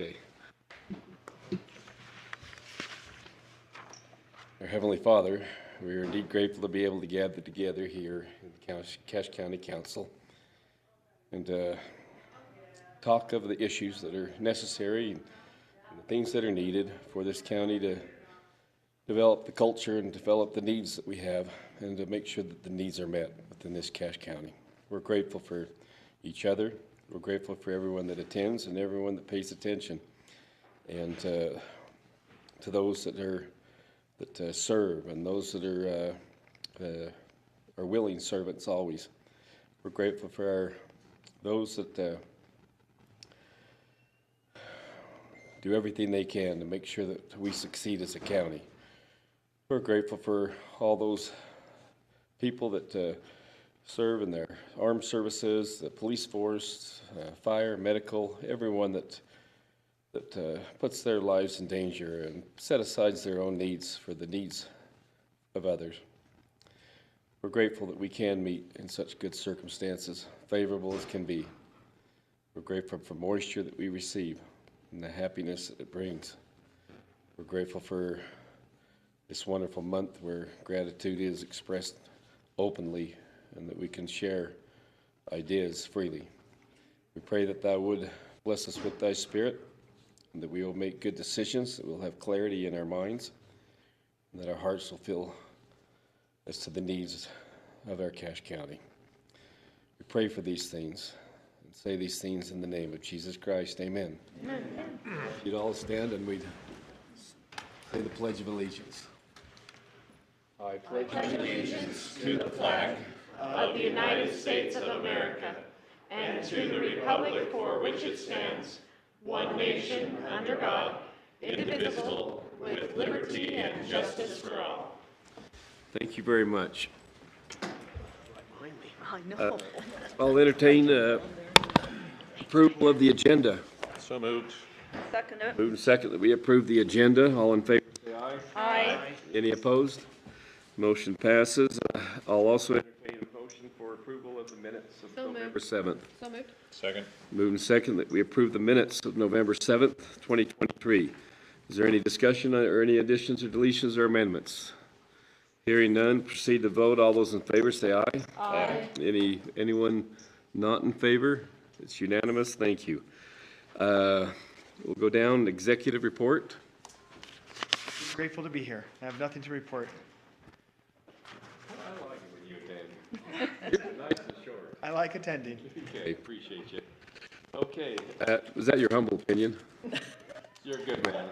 Okay. Our Heavenly Father, we are indeed grateful to be able to gather together here in the Cache County Council and talk of the issues that are necessary and the things that are needed for this county to develop the culture and develop the needs that we have and to make sure that the needs are met within this Cache County. We're grateful for each other. We're grateful for everyone that attends and everyone that pays attention, and to those that serve and those that are willing servants always. We're grateful for those that do everything they can to make sure that we succeed as a county. We're grateful for all those people that serve in their armed services, the police force, fire, medical, everyone that puts their lives in danger and set aside their own needs for the needs of others. We're grateful that we can meet in such good circumstances, favorable as can be. We're grateful for moisture that we receive and the happiness that it brings. We're grateful for this wonderful month where gratitude is expressed openly and that we can share ideas freely. We pray that Thou would bless us with Thy Spirit, and that we will make good decisions, that we'll have clarity in our minds, and that our hearts will feel as to the needs of our Cache County. We pray for these things and say these things in the name of Jesus Christ. Amen. Amen. You'd all stand and we'd say the Pledge of Allegiance. I pledge allegiance to the flag of the United States of America and to the republic for which it stands, one nation, under God, indivisible, with liberty and justice for all. Thank you very much. I know. I'll entertain approval of the agenda. So moved. Second it. Move and second that we approve the agenda. All in favor, say aye. Aye. Any opposed? Motion passes. I'll also entertain a motion for approval of the minutes of November 7th. So moved. Second. Move and second that we approve the minutes of November 7th, 2023. Is there any discussion or any additions or deletions or amendments? Hearing none, proceed to vote. All those in favor say aye. Aye. Anyone not in favor? It's unanimous. Thank you. We'll go down executive report. Grateful to be here. I have nothing to report. I like it when you attend. It's nice and short. I like attending. Okay, appreciate you. Okay, was that your humble opinion? You're a good man.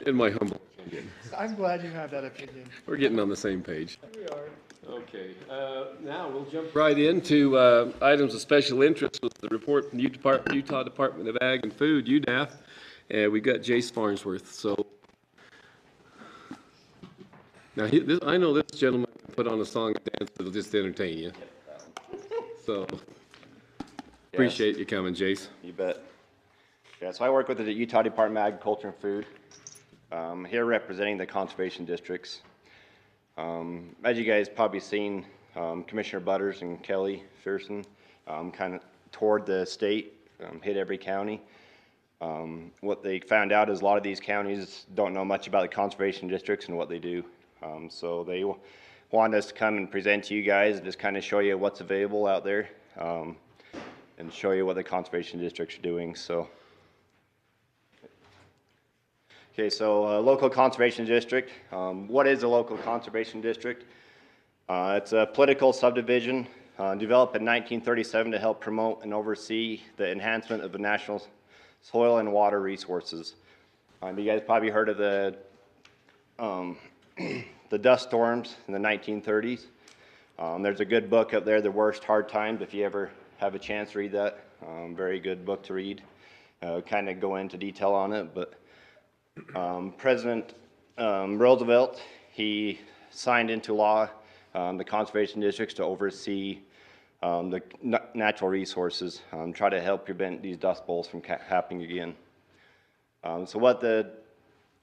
In my humble opinion. I'm glad you have that opinion. We're getting on the same page. We are. Okay, now we'll jump right into items of special interest with the report from Utah Department of Ag and Food, UDAF, and we've got Jace Farnsworth. So now I know this gentleman can put on a song and dance that'll just entertain you. So appreciate you coming, Jace. You bet. Yeah, so I work with the Utah Department of Agriculture and Food. Here representing the conservation districts. As you guys probably seen, Commissioner Butters and Kelly Fearson kind of toured the state, hit every county. What they found out is a lot of these counties don't know much about the conservation districts and what they do. So they wanted us to come and present to you guys and just kind of show you what's available out there and show you what the conservation districts are doing. So. Okay, so local conservation district. What is a local conservation district? It's a political subdivision developed in 1937 to help promote and oversee the enhancement of the national soil and water resources. You guys probably heard of the dust storms in the 1930s. There's a good book up there, The Worst Hard Times, if you ever have a chance to read that. Very good book to read. Kind of go into detail on it, but President Roosevelt, he signed into law the conservation districts to oversee the natural resources, try to help prevent these dust bowls from happening again. So what the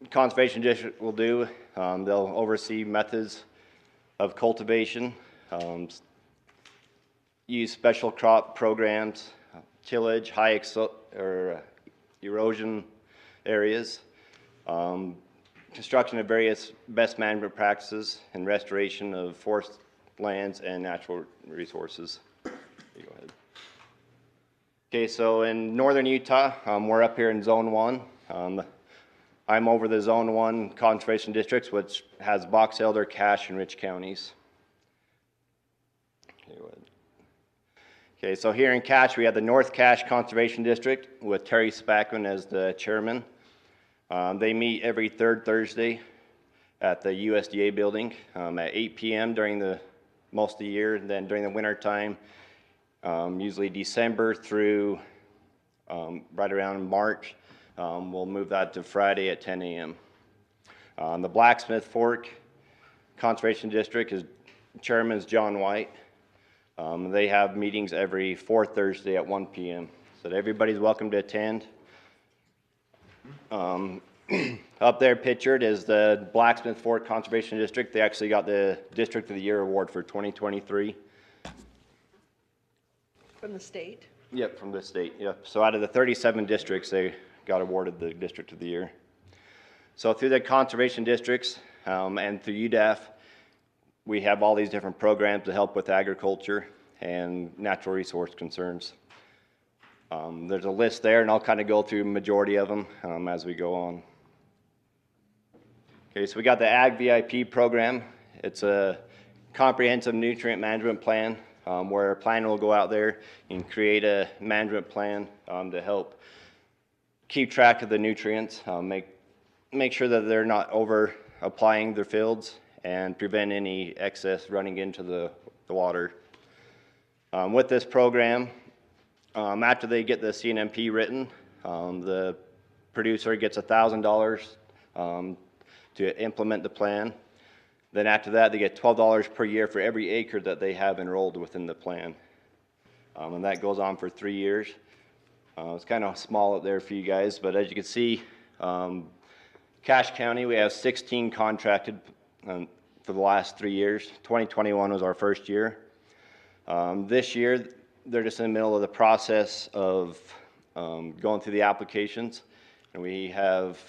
conservation district will do, they'll oversee methods of cultivation, use special crop programs, tillage, high erosion areas, construction of various best management practices, and restoration of forest lands and natural resources. You go ahead. Okay, so in northern Utah, we're up here in Zone 1. I'm over the Zone 1 conservation districts, which has Box Elder, Cache, and Rich counties. Okay, go ahead. Okay, so here in Cache, we have the North Cache Conservation District with Terry Spackman as the chairman. They meet every third Thursday at the USDA building at 8 p.m. during most of the year, and then during the winter time, usually December through right around March. We'll move that to Friday at 10 a.m. The Blacksmith Fork Conservation District chairman is John White. They have meetings every fourth Thursday at 1 p.m. So everybody's welcome to attend. Up there pictured is the Blacksmith Fork Conservation District. They actually got the District of the Year award for 2023. From the state? Yep, from the state, yep. So out of the 37 districts, they got awarded the District of the Year. So through the conservation districts and through UDAF, we have all these different programs to help with agriculture and natural resource concerns. There's a list there, and I'll kind of go through the majority of them as we go on. Okay, so we got the Ag VIP program. It's a comprehensive nutrient management plan where a planner will go out there and create a management plan to help keep track of the nutrients, make sure that they're not over applying their fields and prevent any excess running into the water. With this program, after they get the CNMP written, the producer gets $1,000 to implement the plan. Then after that, they get $12 per year for every acre that they have enrolled within the plan. And that goes on for 3 years. It's kind of small up there for you guys, but as you can see, Cache County, we have 16 contracted for the last 3 years. 2021 was our first year. This year, they're just in the middle of the process of going through the applications. And we have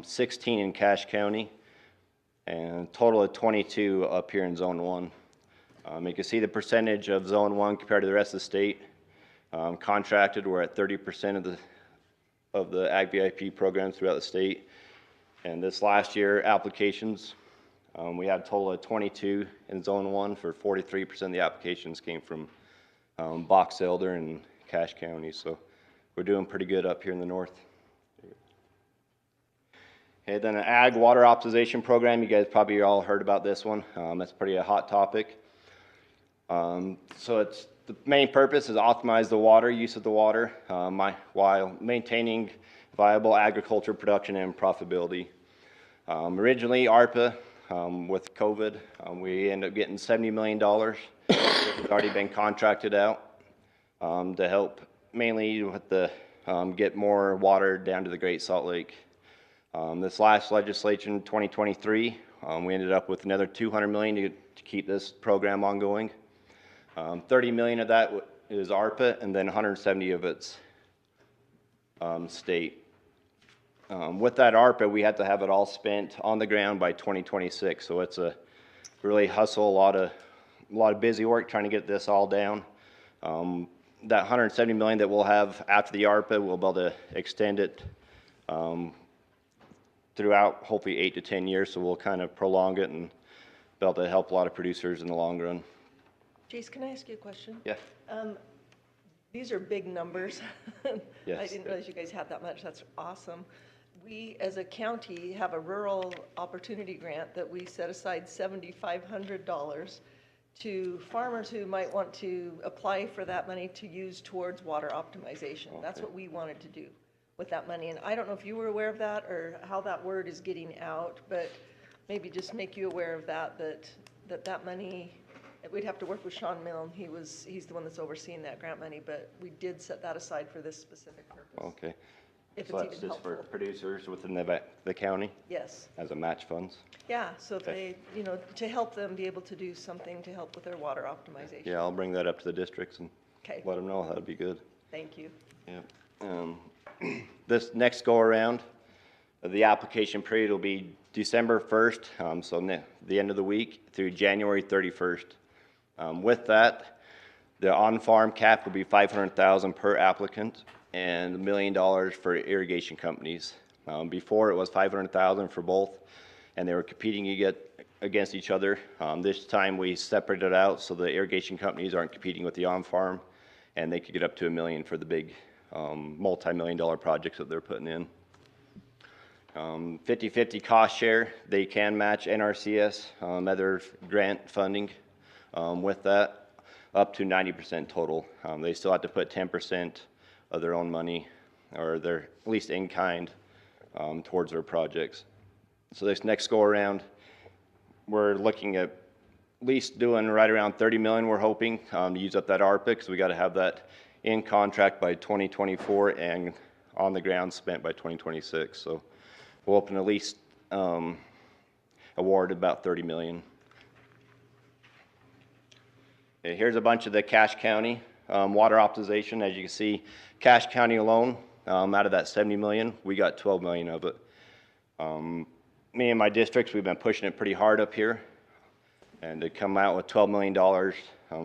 16 in Cache County and a total of 22 up here in Zone 1. You can see the percentage of Zone 1 compared to the rest of the state. Contracted, we're at 30% of the Ag VIP programs throughout the state. And this last year, applications, we had a total of 22 in Zone 1 for 43% of the applications came from Box Elder and Cache County. So we're doing pretty good up here in the north. Okay, then an Ag Water Optimization Program. You guys probably all heard about this one. That's pretty a hot topic. So it's the main purpose is optimize the water use of the water while maintaining viable agriculture production and profitability. Originally, ARPA, with COVID, we ended up getting $70 million. It's already been contracted out to help mainly with the get more water down to the Great Salt Lake. This last legislation, 2023, we ended up with another $200 million to keep this program ongoing. 30 million of that is ARPA, and then 170 of it's state. With that ARPA, we had to have it all spent on the ground by 2026. So it's a really hustle, a lot of busy work trying to get this all down. That 170 million that we'll have after the ARPA, we'll be able to extend it throughout hopefully 8 to 10 years. So we'll kind of prolong it and be able to help a lot of producers in the long run. Jace, can I ask you a question? Yeah. These are big numbers. Yes. I didn't realize you guys had that much. That's awesome. We, as a county, have a rural opportunity grant that we set aside $7,500 to farmers who might want to apply for that money to use towards water optimization. Okay. That's what we wanted to do with that money. And I don't know if you were aware of that or how that word is getting out, but maybe just make you aware of that money. We'd have to work with Sean Milne. He's the one that's overseeing that grant money, but we did set that aside for this specific purpose. Okay. If So it's that's even just helpful. for producers within the county Yes. as a match funds? Yeah, so if Okay. they, to help them be able to do something to help with their water optimization. Yeah, I'll bring that up to the districts and Okay, let them know. That'd be good. thank you. Yeah. this next go-around, the application period will be December 1st, so the end of the week, through January 31st. With that, the on-farm cap will be $500,000 per applicant and $1 million for irrigation companies. Before it was $500,000 for both, and they were competing against each other. This time we separated it out so the irrigation companies aren't competing with the on-farm, and they could get up to $1 million for the big multi-million-dollar projects that they're putting in. 50-50 cost share, they can match NRCS, other grant funding with that, up to 90% total. They still have to put 10% of their own money, or their, at least in kind, towards their projects. So this next go around, we're looking at least doing right around 30 million, we're hoping, to use up that ARPA, because we got to have that in contract by 2024 and on the ground spent by 2026. So we'll open at least award about 30 million. Okay, here's a bunch of the Cache County water optimization. As you can see, Cache County alone, out of that 70 million, we got 12 million of it. Me and my districts, we've been pushing it pretty hard up here, and to come out with $12 million,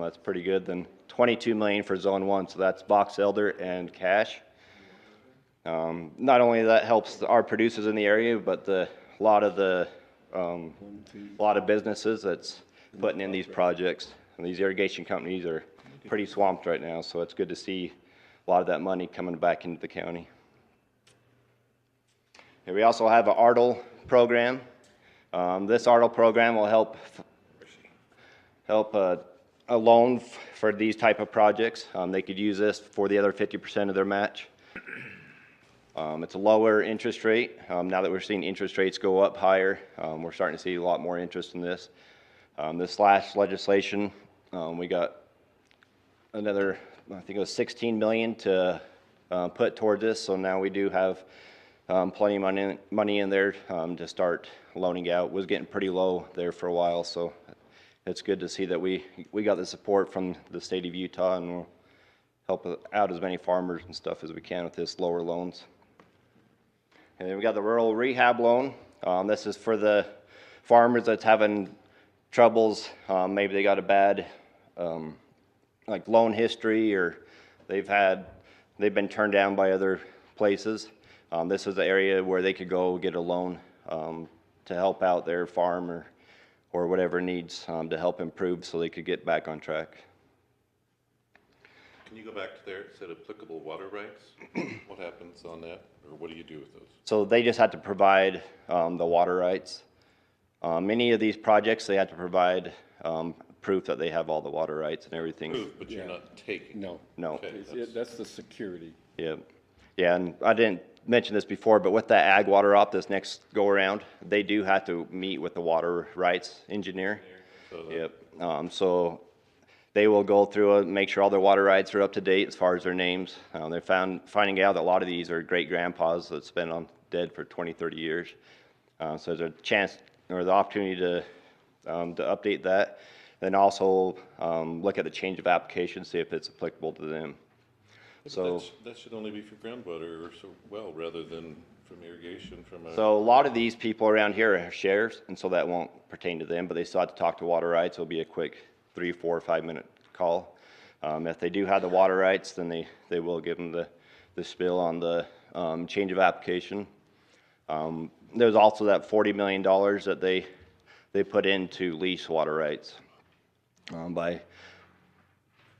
that's pretty good. Then 22 million for Zone 1, so that's Box Elder and Cache. Not only that helps our producers in the area, but a lot of businesses that's putting in these projects. And these irrigation companies are pretty swamped right now, so it's good to see a lot of that money coming back into the county. And we also have an ARDL program. This ARDL program will help a loan for these type of projects. They could use this for the other 50% of their match. It's a lower interest rate. Now that we're seeing interest rates go up higher, we're starting to see a lot more interest in this. This last legislation, we got another, I think it was 16 million to put toward this. So now we do have plenty of money in there to start loaning out. It was getting pretty low there for a while, so it's good to see that we got the support from the state of Utah, and we'll help out as many farmers and stuff as we can with this lower loans. And then we got the rural rehab loan. This is for the farmers that's having troubles. Maybe they got a bad like loan history, or they've been turned down by other places. This is the area where they could go get a loan to help out their farm or whatever needs to help improve so they could get back on track. Can you go back to there? It said applicable water rights. What happens on that, or what do you do with those? So they just had to provide the water rights. Many of these projects, they had to provide proof that they have all the water rights and everything. Proof, but you're not taking. No. No. Okay, That's the security. Yeah. Yeah, and I didn't mention this before, but with that ag water op, this next go around, they do have to meet with the water rights engineer. So Yep. So they will go through it, make sure all their water rights are up to date as far as their names. They're finding out that a lot of these are great grandpas that's been dead for 20, 30 years. So there's a chance or the opportunity to update that. Then also look at the change of application, see if it's applicable to them. So that should only be for groundwater or well, rather than from irrigation from a. So a lot of these people around here are shares, and so that won't pertain to them, but they still have to talk to water rights. It'll be a quick 3, 4, 5 minute call. If they do have the water rights, then they will give them the spill on the change of application. There's also that $40 million that they put into lease water rights.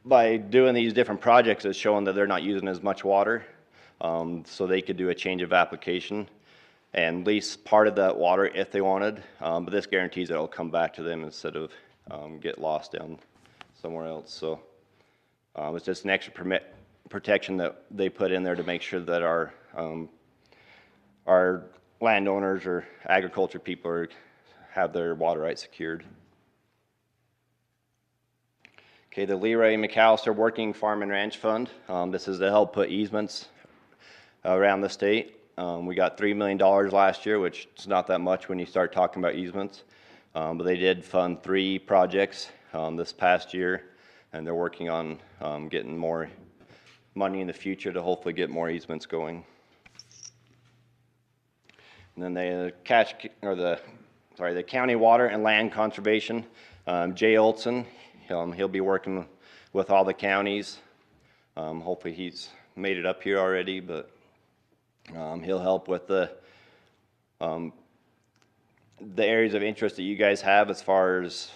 By doing these different projects, it's showing that they're not using as much water, so they could do a change of application and lease part of that water if they wanted, but this guarantees that it'll come back to them instead of get lost down somewhere else. So it's just an extra protection that they put in there to make sure that our landowners or agriculture people have their water rights secured. Okay, the Leroy McAllister Working Farm and Ranch Fund. This is to help put easements around the state. We got $3 million last year, which is not that much when you start talking about easements. But they did fund 3 projects this past year, and they're working on getting more money in the future to hopefully get more easements going. And then the the County Water and Land Conservation, Jay Olson, he'll be working with all the counties. Hopefully he's made it up here already, but he'll help with the areas of interest that you guys have as far as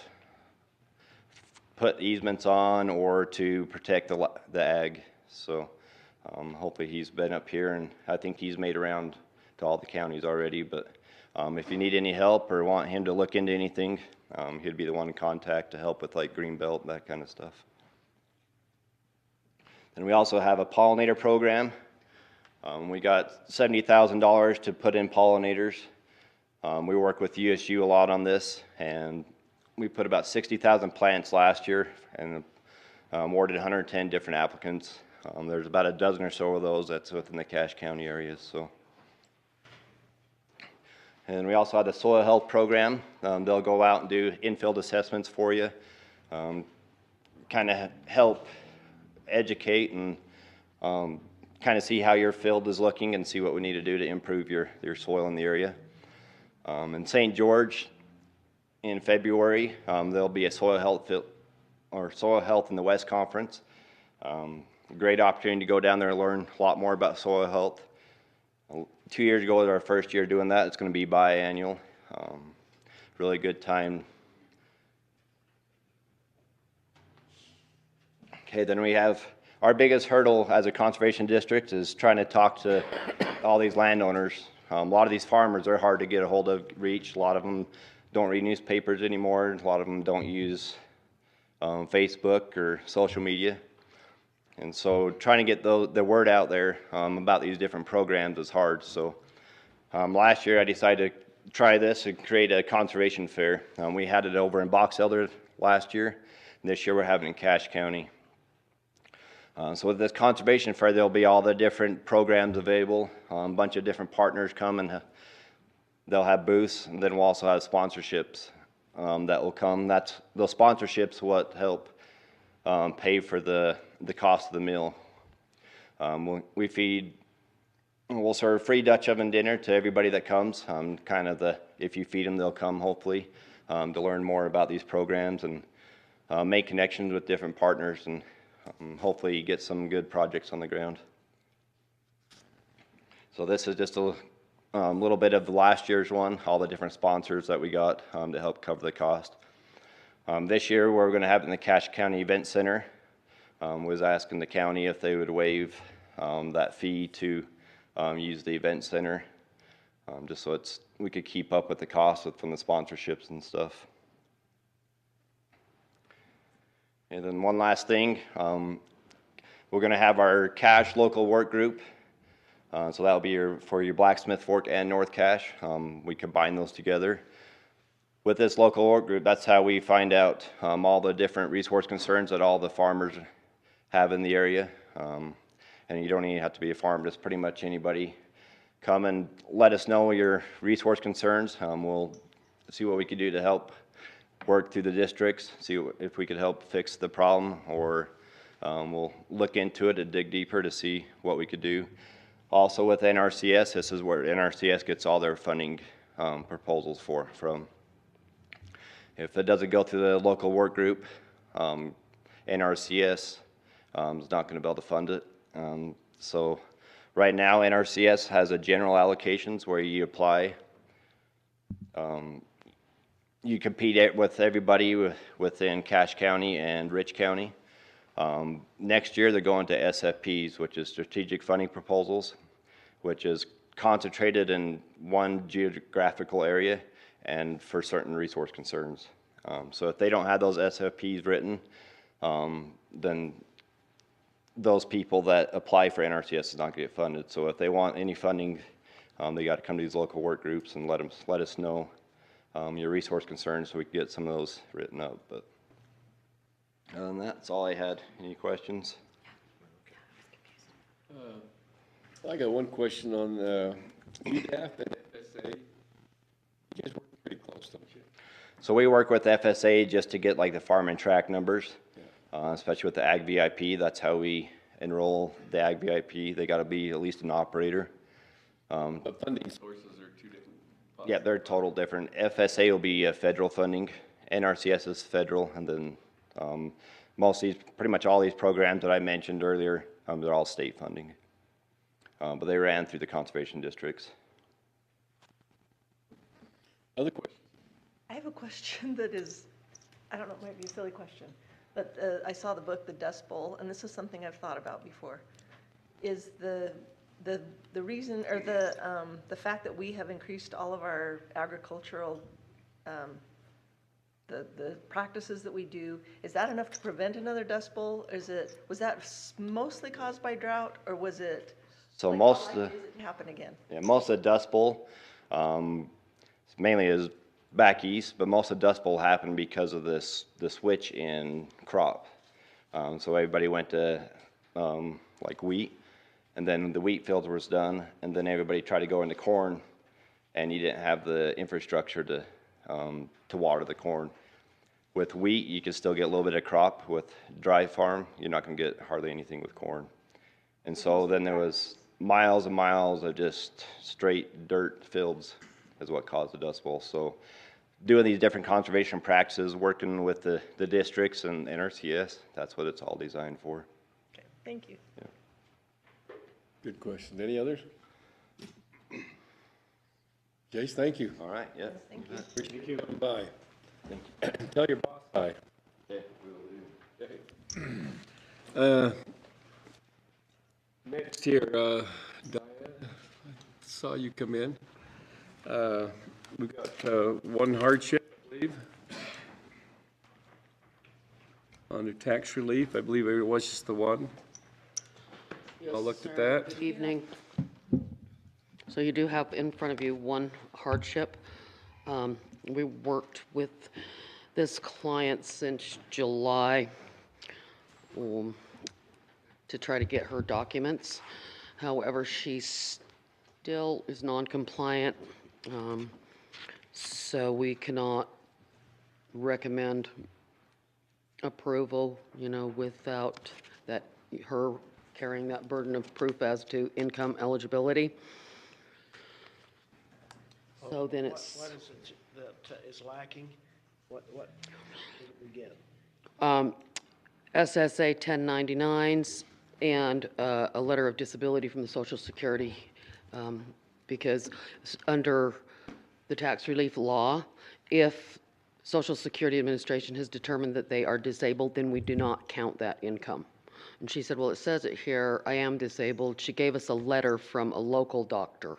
put easements on or to protect the ag. So hopefully he's been up here, and I think he's made around to all the counties already, but if you need any help or want him to look into anything, he'd be the one to contact to help with like Greenbelt, that kind of stuff. And we also have a pollinator program. We got $70,000 to put in pollinators. We work with USU a lot on this, and we put about 60,000 plants last year and awarded 110 different applicants. There's about a dozen or so of those that's within the Cache County areas. So. And we also have the soil health program. They'll go out and do in-field assessments for you, kind of help educate and kind of see how your field is looking and see what we need to do to improve your soil in the area. In St. George in February, there'll be a soil health in the West Conference. Great opportunity to go down there and learn a lot more about soil health. 2 years ago was our first year doing that. It's going to be biannual. Really good time. Okay, then we have our biggest hurdle as a conservation district is trying to talk to all these landowners. A lot of these farmers are hard to get a hold of, reach. A lot of them don't read newspapers anymore. A lot of them don't use Facebook or social media. And so trying to get the word out there about these different programs is hard. So last year I decided to try this and create a conservation fair. We had it over in Box Elder last year, and this year we're having it in Cache County. So with this conservation fair, there'll be all the different programs available, a bunch of different partners come, and they'll have booths, and then we'll also have sponsorships that will come. Those sponsorships what help pay for the cost of the meal. We'll serve free Dutch oven dinner to everybody that comes. If you feed them, they'll come hopefully to learn more about these programs and make connections with different partners and hopefully get some good projects on the ground. So this is just a little bit of last year's one, all the different sponsors that we got to help cover the cost. This year we're going to have it in the Cache County Event Center. Was asking the county if they would waive that fee to use the event center, just so we could keep up with the costs from the sponsorships and stuff. And then one last thing, we're going to have our Cache local work group. So that'll be for your Blacksmith Fork and North Cache. We combine those together. With this local work group, that's how we find out all the different resource concerns that all the farmers have in the area. And you don't even have to be a farmer, just pretty much anybody. Come and let us know your resource concerns. We'll see what we can do to help work through the districts, see if we could help fix the problem, or we'll look into it and dig deeper to see what we could do. Also with NRCS, this is where NRCS gets all their funding proposals from. If it doesn't go through the local work group, NRCS is not going to be able to fund it. So right now NRCS has a general allocations where you apply. You compete with everybody within Cache County and Rich County. Next year they're going to SFPs, which is strategic funding proposals, which is concentrated in one geographical area and for certain resource concerns. So if they don't have those SFPs written, then those people that apply for NRCS is not going to get funded. So if they want any funding, they got to come to these local work groups and let us know your resource concerns so we can get some of those written up. But other than that, that's all I had. Any questions? I got one question on UDAF and FSA. You guys work pretty close, don't you? So we work with FSA just to get like the farm and track numbers, especially with the Ag VIP. That's how we enroll the Ag VIP. They got to be at least an operator. But funding sources are two different Yeah, they're total different. FSA will be federal funding, NRCS is federal, and then most of these, pretty much all these programs that I mentioned earlier, they're all state funding. But they ran through the conservation districts. Other questions? I have a question that is, I don't know, it might be a silly question, but I saw the book, The Dust Bowl, and this is something I've thought about before. Is the reason, or the fact that we have increased all of our agricultural, the practices that we do, is that enough to prevent another Dust Bowl? Was that mostly caused by drought, or was it? So like, most how of the, likely is it to happen again? yeah, most of the Dust Bowl, mainly is back east, but most of the Dust Bowl happened because of the switch in crop. So everybody went to like wheat, and then the wheat filter was done, and then everybody tried to go into corn, and you didn't have the infrastructure to water the corn. With wheat, you can still get a little bit of crop. With dry farm, you're not going to get hardly anything with corn. And so then there was miles and miles of just straight dirt fields is what caused the Dust Bowl. So doing these different conservation practices, working with the districts and NRCS, that's what it's all designed for. Okay, thank you. Good question. Any others? Jace, thank you. All right, yeah. Thank you. Appreciate you coming by. Tell your boss hi. Next here, Diane, I saw you come in. We've got one hardship, I believe. Under tax relief, I believe it was just the one. I looked at that. Good evening. So you do have in front of you one hardship. We worked with this client since July to try to get her documents. However, she still is non-compliant, so we cannot recommend approval, without that, her carrying that burden of proof as to income eligibility. So then it's, What is it that is lacking? What did we get? SSA 1099s and a letter of disability from the Social Security, because under the tax relief law, if Social Security Administration has determined that they are disabled, then we do not count that income. And she said, well, it says it here, I am disabled. She gave us a letter from a local doctor.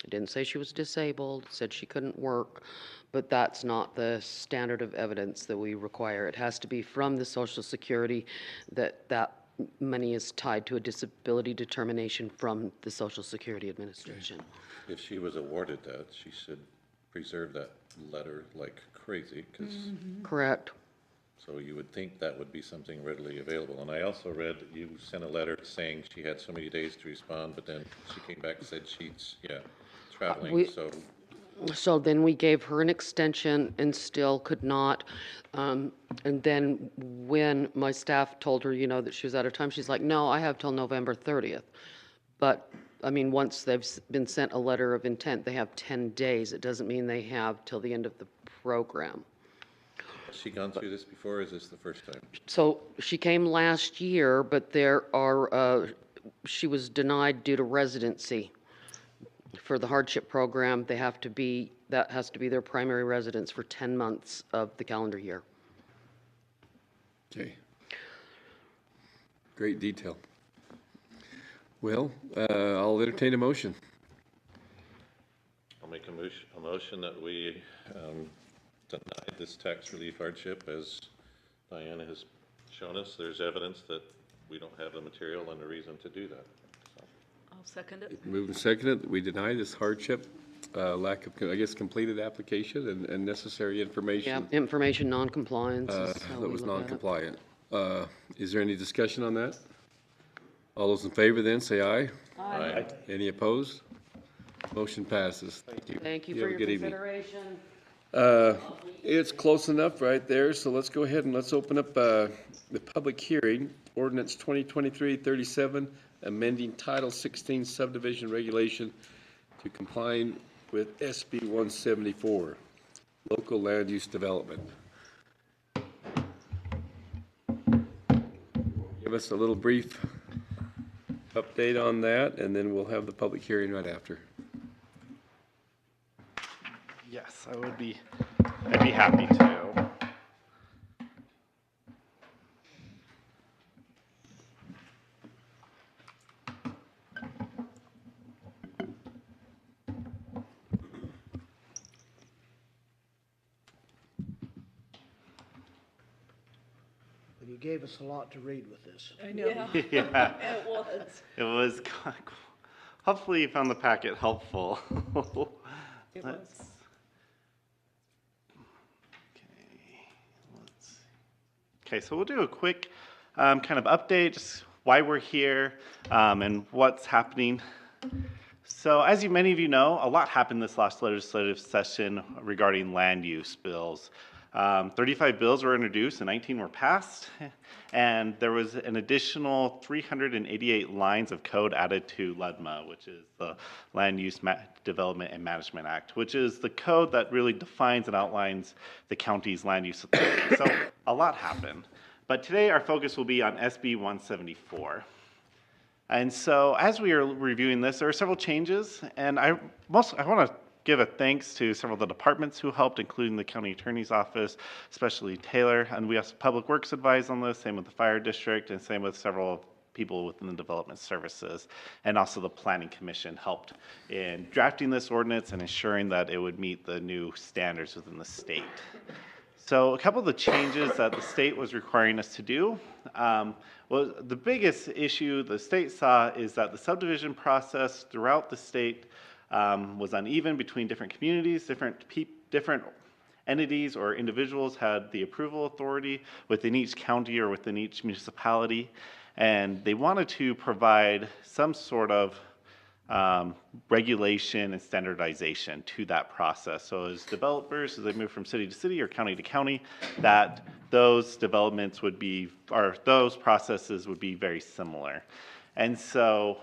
It didn't say she was disabled, said she couldn't work, but that's not the standard of evidence that we require. It has to be from the Social Security that money is tied to a disability determination from the Social Security Administration. If she was awarded that, she should preserve that letter like crazy, because, Correct. so you would think that would be something readily available. And I also read that you sent a letter saying she had so many days to respond, but then she came back and said she's, traveling, so. So then we gave her an extension and still could not. And then when my staff told her, that she was out of time, she's like, no, I have till November 30th. But, once they've been sent a letter of intent, they have 10 days. It doesn't mean they have till the end of the program. Has she gone through this before, or is this the first time? So she came last year, but she was denied due to residency. For the hardship program, that has to be their primary residence for 10 months of the calendar year. Okay. Great detail. Well, I'll entertain a motion. I'll make a motion that we deny this tax relief hardship, as Diana has shown us. There's evidence that we don't have the material and the reason to do that. I'll second it. Moved and seconded that we deny this hardship, lack of, completed application and necessary Yeah, information information non-compliance is how that we was look at it. non-compliant. Is there any discussion on that? All those in favor then, say aye. Aye. Any opposed? Motion passes. Thank you. Thank you have for a your good evening. consideration. It's close enough right there, so let's go ahead and let's open up the public hearing. Ordinance 2023-37, amending Title 16 subdivision regulation to comply with SB 174, local land use development. Give us a little brief update on that, and then we'll have the public hearing right after. Yes, I'd be happy to. Well, you gave us a lot to read with this. I know. Yeah, It was. it was, hopefully you found the packet helpful. It Let's- was. Okay, so we'll do a quick kind of update, just why we're here and what's happening. So as many of you know, a lot happened this last legislative session regarding land use bills. 35 bills were introduced and 19 were passed. And there was an additional 388 lines of code added to LUDMA, which is the Land Use Development and Management Act, which is the code that really defines and outlines the county's land use authority. So a lot happened. But today our focus will be on SB 174. And so as we are reviewing this, there are several changes, and I want to give a thanks to several of the departments who helped, including the county attorney's office, especially Taylor, and we also Public Works advised on this, same with the fire district, and same with several people within the development services, and also the planning commission helped in drafting this ordinance and ensuring that it would meet the new standards within the state. So a couple of the changes that the state was requiring us to do, well, the biggest issue the state saw is that the subdivision process throughout the state was uneven between different communities, different entities or individuals had the approval authority within each county or within each municipality, and they wanted to provide some sort of regulation and standardization to that process. So as developers, as they move from city to city or county to county, that those developments would be, or those processes would be very similar. And so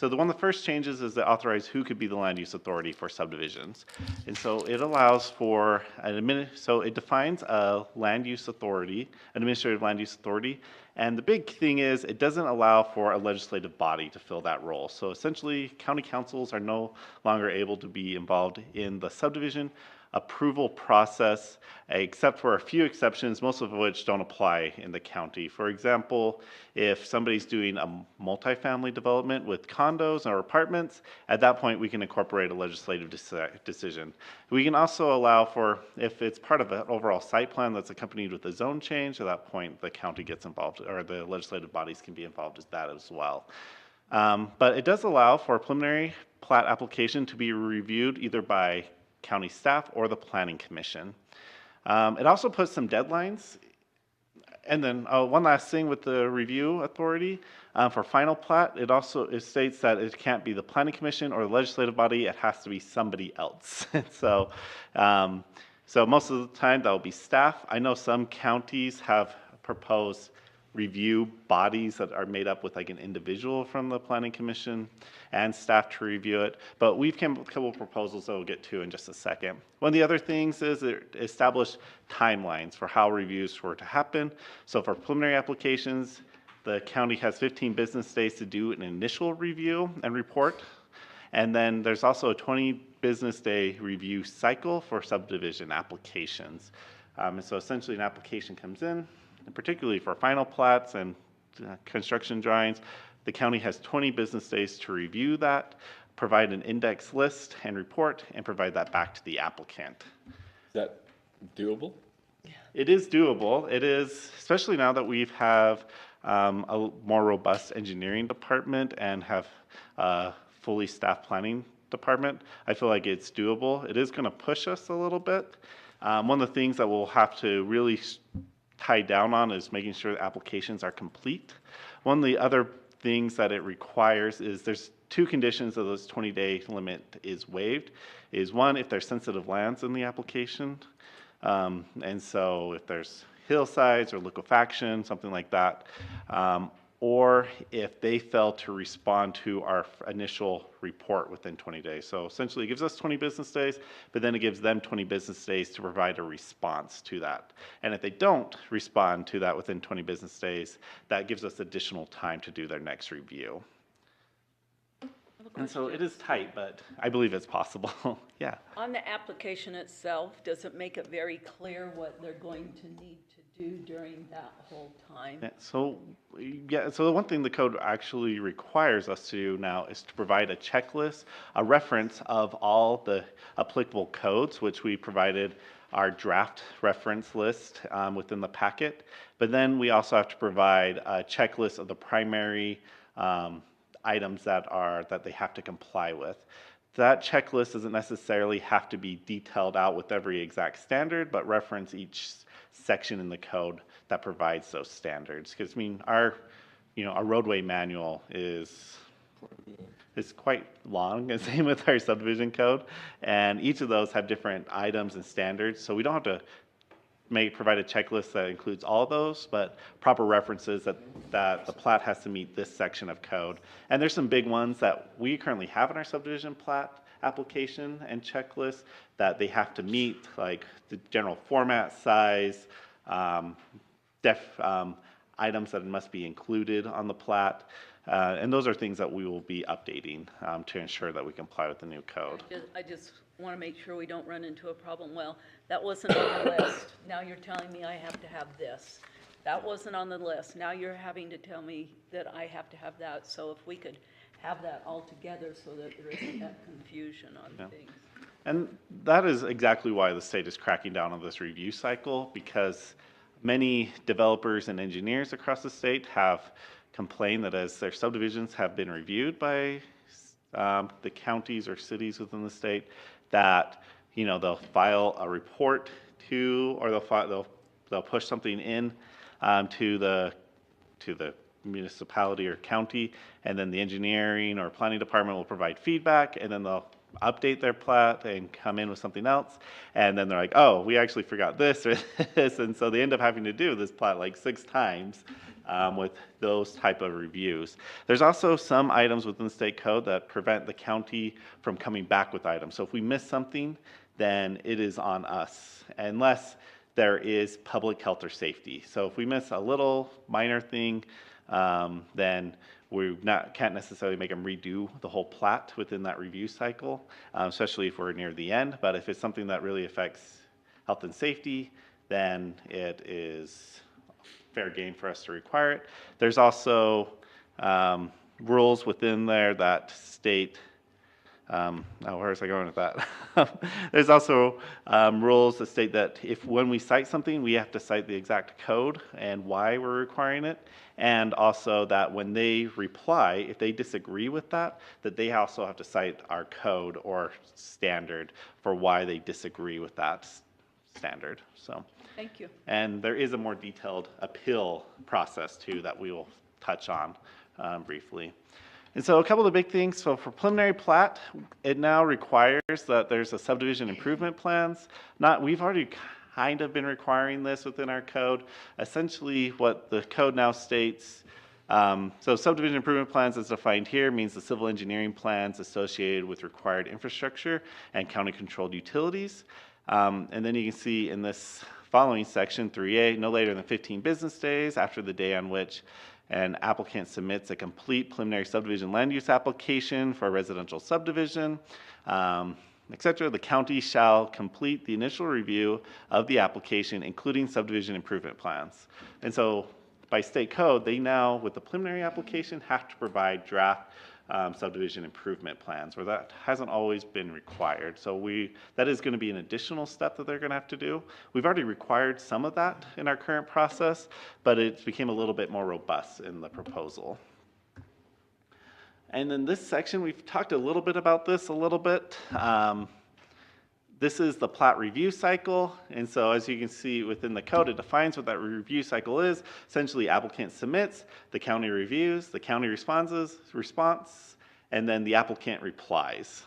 one of the first changes is to authorize who could be the land use authority for subdivisions. And so it allows for so it defines a land use authority, an administrative land use authority. And the big thing is it doesn't allow for a legislative body to fill that role. So essentially county councils are no longer able to be involved in the subdivision approval process, except for a few exceptions, most of which don't apply in the county. For example, if somebody's doing a multifamily development with condos or apartments, at that point we can incorporate a legislative decision. We can also allow for, if it's part of an overall site plan that's accompanied with a zone change, at that point the county gets involved, or the legislative bodies can be involved with that as well. But it does allow for a preliminary plat application to be reviewed either by county staff or the planning commission. It also puts some deadlines. And then one last thing with the review authority, for final plat, it states that it can't be the planning commission or the legislative body, it has to be somebody else. So most of the time that will be staff. I know some counties have proposed review bodies that are made up with like an individual from the planning commission and staff to review it. But we've come up with a couple of proposals that we'll get to in just a second. One of the other things is it established timelines for how reviews were to happen. So for preliminary applications, the county has 15 business days to do an initial review and report. And then there's also a 20 business day review cycle for subdivision applications. And so essentially an application comes in, and particularly for final plats and construction drawings, the county has 20 business days to review that, provide an index list and report, and provide that back to the applicant. Is that doable? It is doable. It is, especially now that we have a more robust engineering department and have a fully staffed planning department. I feel like it's doable. It is going to push us a little bit. One of the things that we'll have to really tie down on is making sure the applications are complete. One of the other things that it requires is there's two conditions of this 20-day limit is waived. Is one, if there's sensitive lands in the application, and so if there's hillsides or liquefaction, something like that, or if they fail to respond to our initial report within 20 days. So essentially, it gives us 20 business days, but then it gives them 20 business days to provide a response to that. And if they don't respond to that within 20 business days, that gives us additional time to do their next review. And so it is tight, but I believe it's possible. Yeah. On the application itself, does it make it very clear what they're going to need to do during that whole time? So the one thing the code actually requires us to do now is to provide a checklist, a reference of all the applicable codes, which we provided our draft reference list within the packet. But then we also have to provide a checklist of the primary items that they have to comply with. That checklist doesn't necessarily have to be detailed out with every exact standard, but reference each section in the code that provides those standards. Because I mean, our roadway manual is quite long, and same with our subdivision code, and each of those have different items and standards. So we don't have to provide a checklist that includes all of those, but proper references that the plat has to meet this section of code. And there's some big ones that we currently have in our subdivision plat application and checklist that they have to meet, like the general format, size, items that must be included on the plat. And those are things that we will be updating to ensure that we comply with the new code. I just want to make sure we don't run into a problem. Well, that wasn't on the list. Now you're telling me I have to have this. That wasn't on the list. Now you're having to tell me that I have to have that. So if we could have that all together so that there isn't that confusion on things. And that is exactly why the state is cracking down on this review cycle, because many developers and engineers across the state have complained that as their subdivisions have been reviewed by the counties or cities within the state, that they'll file a report to, or they'll push something in to the municipality or county, and then the engineering or planning department will provide feedback, and then they'll update their plat and come in with something else, and then they're like, oh, we actually forgot this or this, and so they end up having to do this plat like 6 times with those type of reviews. There's also some items within the state code that prevent the county from coming back with items. So if we miss something, then it is on us, unless there is public health or safety. So if we miss a little minor thing, then we can't necessarily make them redo the whole plat within that review cycle, especially if we're near the end. But if it's something that really affects health and safety, then it is fair game for us to require it. There's also rules within there that state, where is I going with that? There's also rules that state that when we cite something, we have to cite the exact code and why we're requiring it. And also that when they reply, if they disagree with that they also have to cite our code or standard for why they disagree with that standard. So. Thank you. And there is a more detailed appeal process too that we will touch on briefly. And so a couple of the big things. So for preliminary plat, it now requires that there's a subdivision improvement plans. We've already kind of been requiring this within our code. Essentially what the code now states, so subdivision improvement plans as defined here means the civil engineering plans associated with required infrastructure and county controlled utilities. And then you can see in this following section 3A, no later than 15 business days after the day on which an applicant submits a complete preliminary subdivision land use application for a residential subdivision, etc., the county shall complete the initial review of the application, including subdivision improvement plans. And so by state code, they now, with the preliminary application, have to provide draft subdivision improvement plans, where that hasn't always been required. So that is going to be an additional step that they're going to have to do. We've already required some of that in our current process, but it became a little bit more robust in the proposal. And then this section, we've talked a little bit about this a little bit. This is the plat review cycle, and so as you can see within the code, it defines what that review cycle is. Essentially, applicant submits, the county reviews, the county response, and then the applicant replies.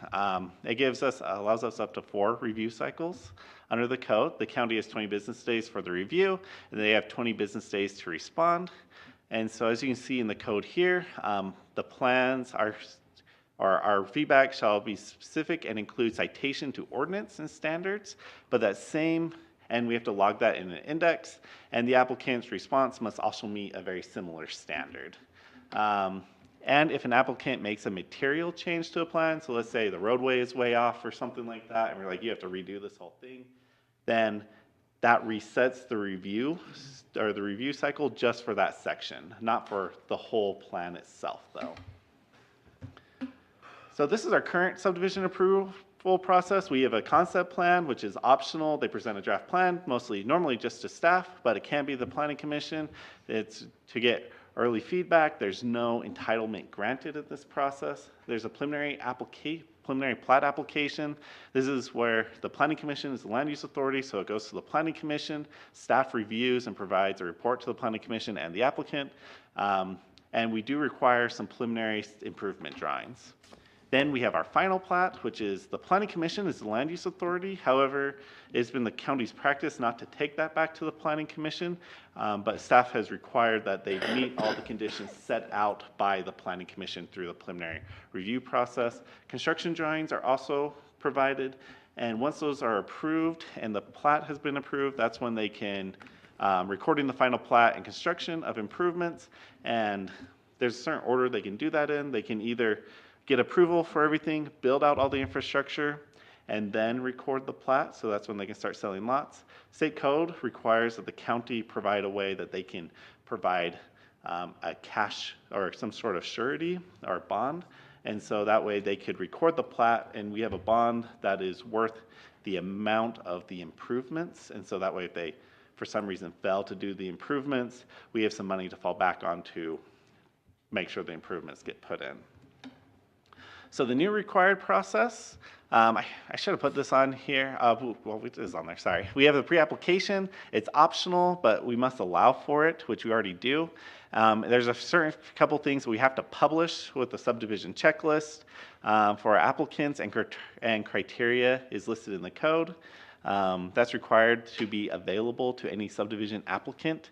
It allows us up to 4 review cycles under the code. The county has 20 business days for the review, and they have 20 business days to respond. And so as you can see in the code here, the plans are, or our feedback shall be specific and include citation to ordinance and standards, but that same, and we have to log that in an index, and the applicant's response must also meet a very similar standard. And if an applicant makes a material change to a plan, so let's say the roadway is way off or something like that, and we're like, you have to redo this whole thing, then that resets the review, or the review cycle just for that section, not for the whole plan itself, though. So this is our current subdivision approval process. We have a concept plan, which is optional. They present a draft plan, normally just to staff, but it can be the planning commission. It's to get early feedback. There's no entitlement granted in this process. There's a preliminary plat application. This is where the planning commission is the land use authority, so it goes to the planning commission. Staff reviews and provides a report to the planning commission and the applicant. And we do require some preliminary improvement drawings. Then we have our final plat, which is the planning commission is the land use authority. However, it's been the county's practice not to take that back to the planning commission, but staff has required that they meet all the conditions set out by the planning commission through the preliminary review process. Construction drawings are also provided, and once those are approved and the plat has been approved, that's when they can recording the final plat and construction of improvements. And there's a certain order they can do that in. They can either get approval for everything, build out all the infrastructure, and then record the plat. So that's when they can start selling lots. State code requires that the county provide a way that they can provide a cash or some sort of surety or bond. And so that way they could record the plat, and we have a bond that is worth the amount of the improvements. And so that way if they, for some reason, fail to do the improvements, we have some money to fall back on to make sure the improvements get put in. So the new required process, I should have put this on here. Well, it is on there, sorry. We have the pre-application. It's optional, but we must allow for it, which we already do. There's a certain couple things we have to publish with the subdivision checklist for our applicants, and criteria is listed in the code. That's required to be available to any subdivision applicant.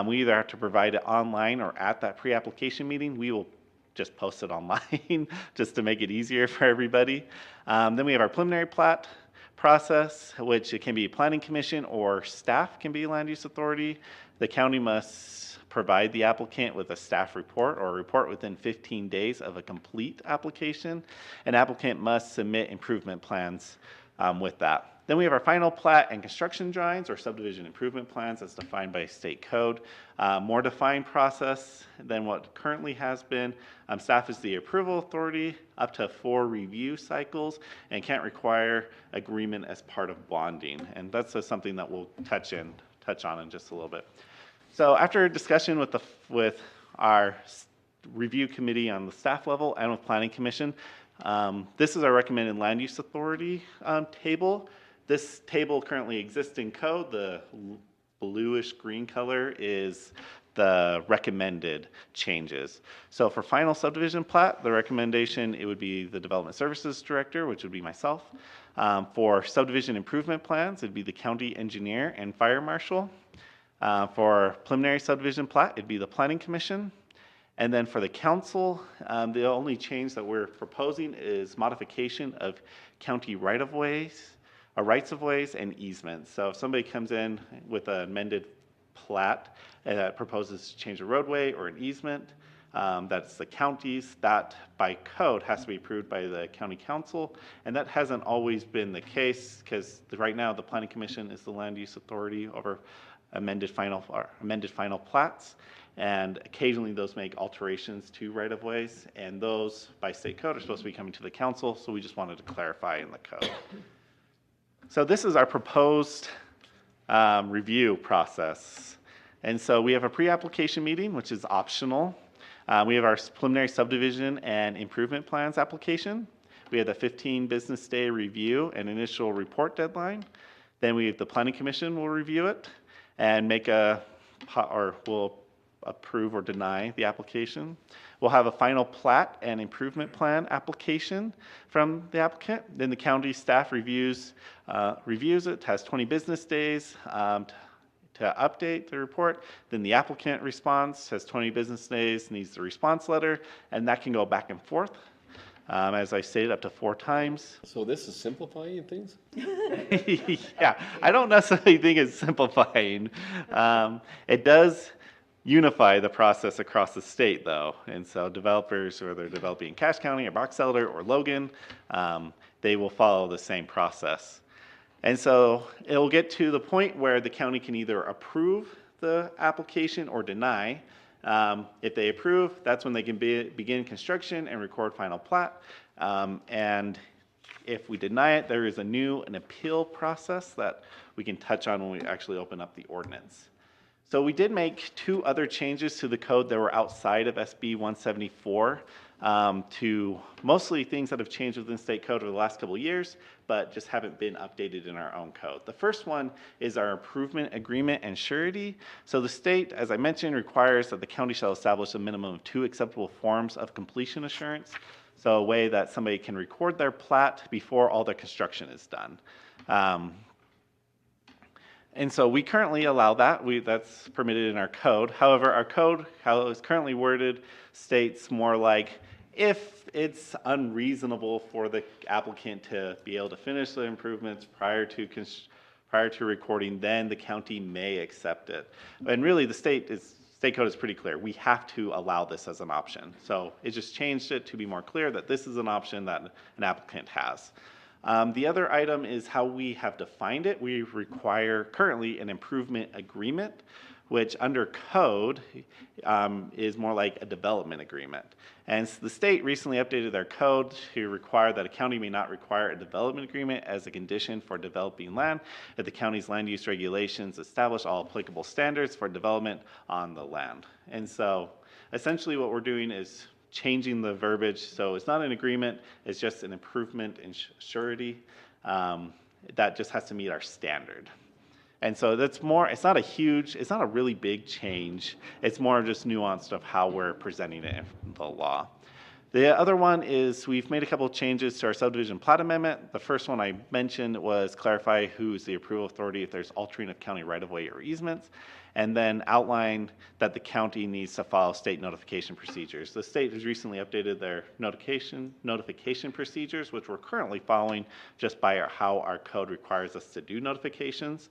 We either have to provide it online or at that pre-application meeting. We will just post it online just to make it easier for everybody. Then we have our preliminary plat process, which it can be planning commission or staff can be land use authority. The county must provide the applicant with a staff report or a report within 15 days of a complete application. An applicant must submit improvement plans with that. Then we have our final plat and construction drawings or subdivision improvement plans as defined by state code. More defined process than what currently has been. Staff is the approval authority up to 4 review cycles and can't require agreement as part of bonding. And that's something that we'll touch on in just a little bit. So after a discussion with our review committee on the staff level and with planning commission, this is our recommended land use authority table. This table currently exists in code. The bluish green color is the recommended changes. So for final subdivision plat, the recommendation, it would be the development services director, which would be myself. For subdivision improvement plans, it'd be the county engineer and fire marshal. For preliminary subdivision plat, it'd be the planning commission. And then for the council, the only change that we're proposing is modification of county rights-of-ways and easements. So if somebody comes in with an amended plat that proposes to change a roadway or an easement, that's the county's, that by code has to be approved by the county council. And that hasn't always been the case because right now the planning commission is the land use authority over amended final plats. And occasionally those make alterations to right-of-ways, and those by state code are supposed to be coming to the council, so we just wanted to clarify in the code. So this is our proposed review process. And so we have a pre-application meeting, which is optional. We have our preliminary subdivision and improvement plans application. We have the 15 business day review and initial report deadline. Then the planning commission will review it and will approve or deny the application. We'll have a final plat and improvement plan application from the applicant. Then the county staff reviews it, has 20 business days to to update the report. Then the applicant responds, has 20 business days, needs the response letter, and that can go back and forth. As I stated, up to 4 times. So this is simplifying things? Yeah, I don't necessarily think it's simplifying. It does unify the process across the state, though. And so developers, whether they're developing in Cache County or Box Elder or Logan, they will follow the same process. And so it'll get to the point where the county can either approve the application or deny. If they approve, that's when they can begin construction and record final plat. And if we deny it, there is an appeal process that we can touch on when we actually open up the ordinance. So we did make 2 other changes to the code that were outside of SB 174 to mostly things that have changed within state code over the last couple of years, but just haven't been updated in our own code. The first one is our improvement agreement and surety. So the state, as I mentioned, requires that the county shall establish a minimum of 2 acceptable forms of completion assurance. So a way that somebody can record their plat before all the construction is done. And so we currently allow that. That's permitted in our code. However, our code, how it's currently worded, states more like if it's unreasonable for the applicant to be able to finish the improvements prior to recording, then the county may accept it. And really, the state code is pretty clear. We have to allow this as an option. So it just changed it to be more clear that this is an option that an applicant has. The other item is how we have defined it. We require currently an improvement agreement, which under code is more like a development agreement. And the state recently updated their code to require that a county may not require a development agreement as a condition for developing land if the county's land use regulations establish all applicable standards for development on the land. And so essentially what we're doing is changing the verbiage, so it's not an agreement, it's just an improvement in surety that just has to meet our standard. And so that's more, it's not a really big change, it's more just nuanced of how we're presenting it in the law. The other one is we've made a couple of changes to our subdivision plat amendment. The first one I mentioned was clarify who's the approval authority if there's altering of county right-of-way or easements, and then outline that the county needs to follow state notification procedures. The state has recently updated their notification procedures, which we're currently following just by how our code requires us to do notifications.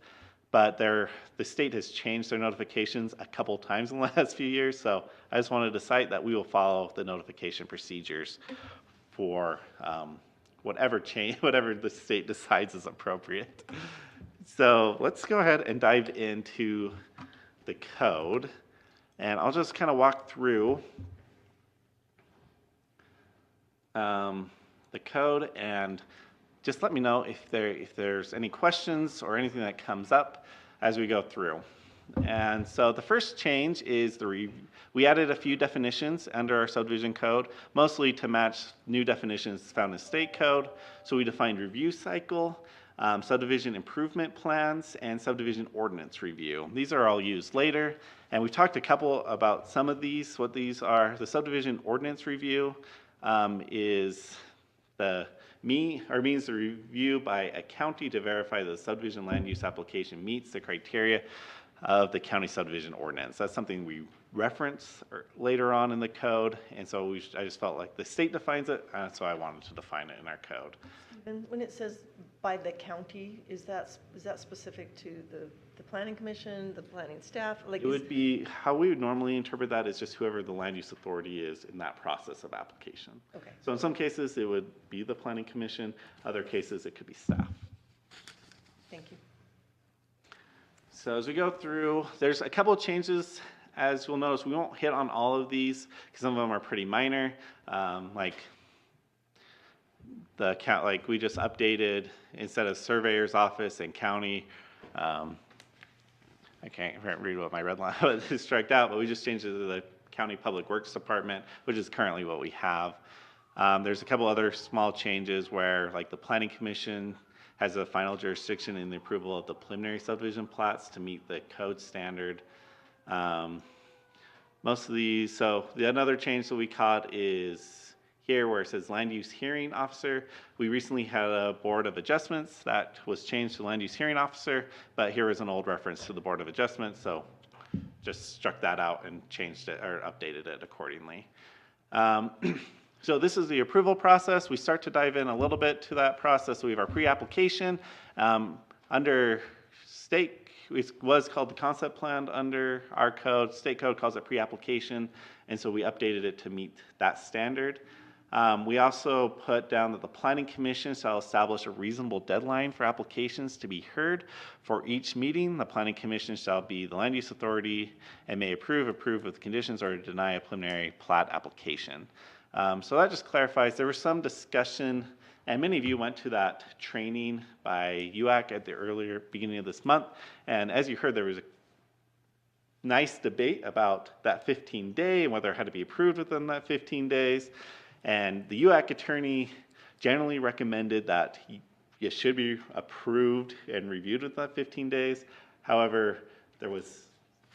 But the state has changed their notifications a couple times in the last few years, so I just wanted to cite that we will follow the notification procedures for whatever the state decides is appropriate. So let's go ahead and dive into the code, and I'll just kind of walk through the code, and just let me know if there's any questions or anything that comes up as we go through. And so the first change is we added a few definitions under our subdivision code, mostly to match new definitions found in state code. So we defined review cycle, subdivision improvement plans, and subdivision ordinance review. These are all used later, and we've talked a couple about some of these, what these are. The subdivision ordinance review is means the review by a county to verify that the subdivision land use application meets the criteria of the county subdivision ordinance. That's something we reference later on in the code, and so I just felt like the state defines it, so I wanted to define it in our code. And when it says by the county, is that specific to the planning commission, the planning staff? Like, it would be, how we would normally interpret that is just whoever the land use authority is in that process of application. Okay. So in some cases, it would be the planning commission, other cases, it could be staff. Thank you. So as we go through, there's a couple of changes. As you'll notice, we won't hit on all of these because some of them are pretty minor, like we just updated, instead of surveyor's office and county, I can't read what my red line was striked out, but we just changed it to the County Public Works Department, which is currently what we have. There's a couple other small changes where, like, the Planning Commission has a final jurisdiction in the approval of the preliminary subdivision plats to meet the code standard. Most of these, so another change that we caught is here where it says land use hearing officer. We recently had a board of adjustments that was changed to land use hearing officer, but here is an old reference to the board of adjustments, so just struck that out and changed it or updated it accordingly. So this is the approval process. We start to dive in a little bit to that process. We have our pre-application. Under state, it was called the concept plan under our code. State code calls it pre-application, and so we updated it to meet that standard. We also put down that the Planning Commission shall establish a reasonable deadline for applications to be heard. For each meeting, the Planning Commission shall be the land use authority and may approve with conditions, or deny a preliminary plat application. So that just clarifies, there was some discussion, and many of you went to that training by UAC at the earlier beginning of this month, and as you heard, there was a nice debate about that 15-day and whether it had to be approved within that 15 days. And the UAC attorney generally recommended that it should be approved and reviewed within that 15 days. However, there was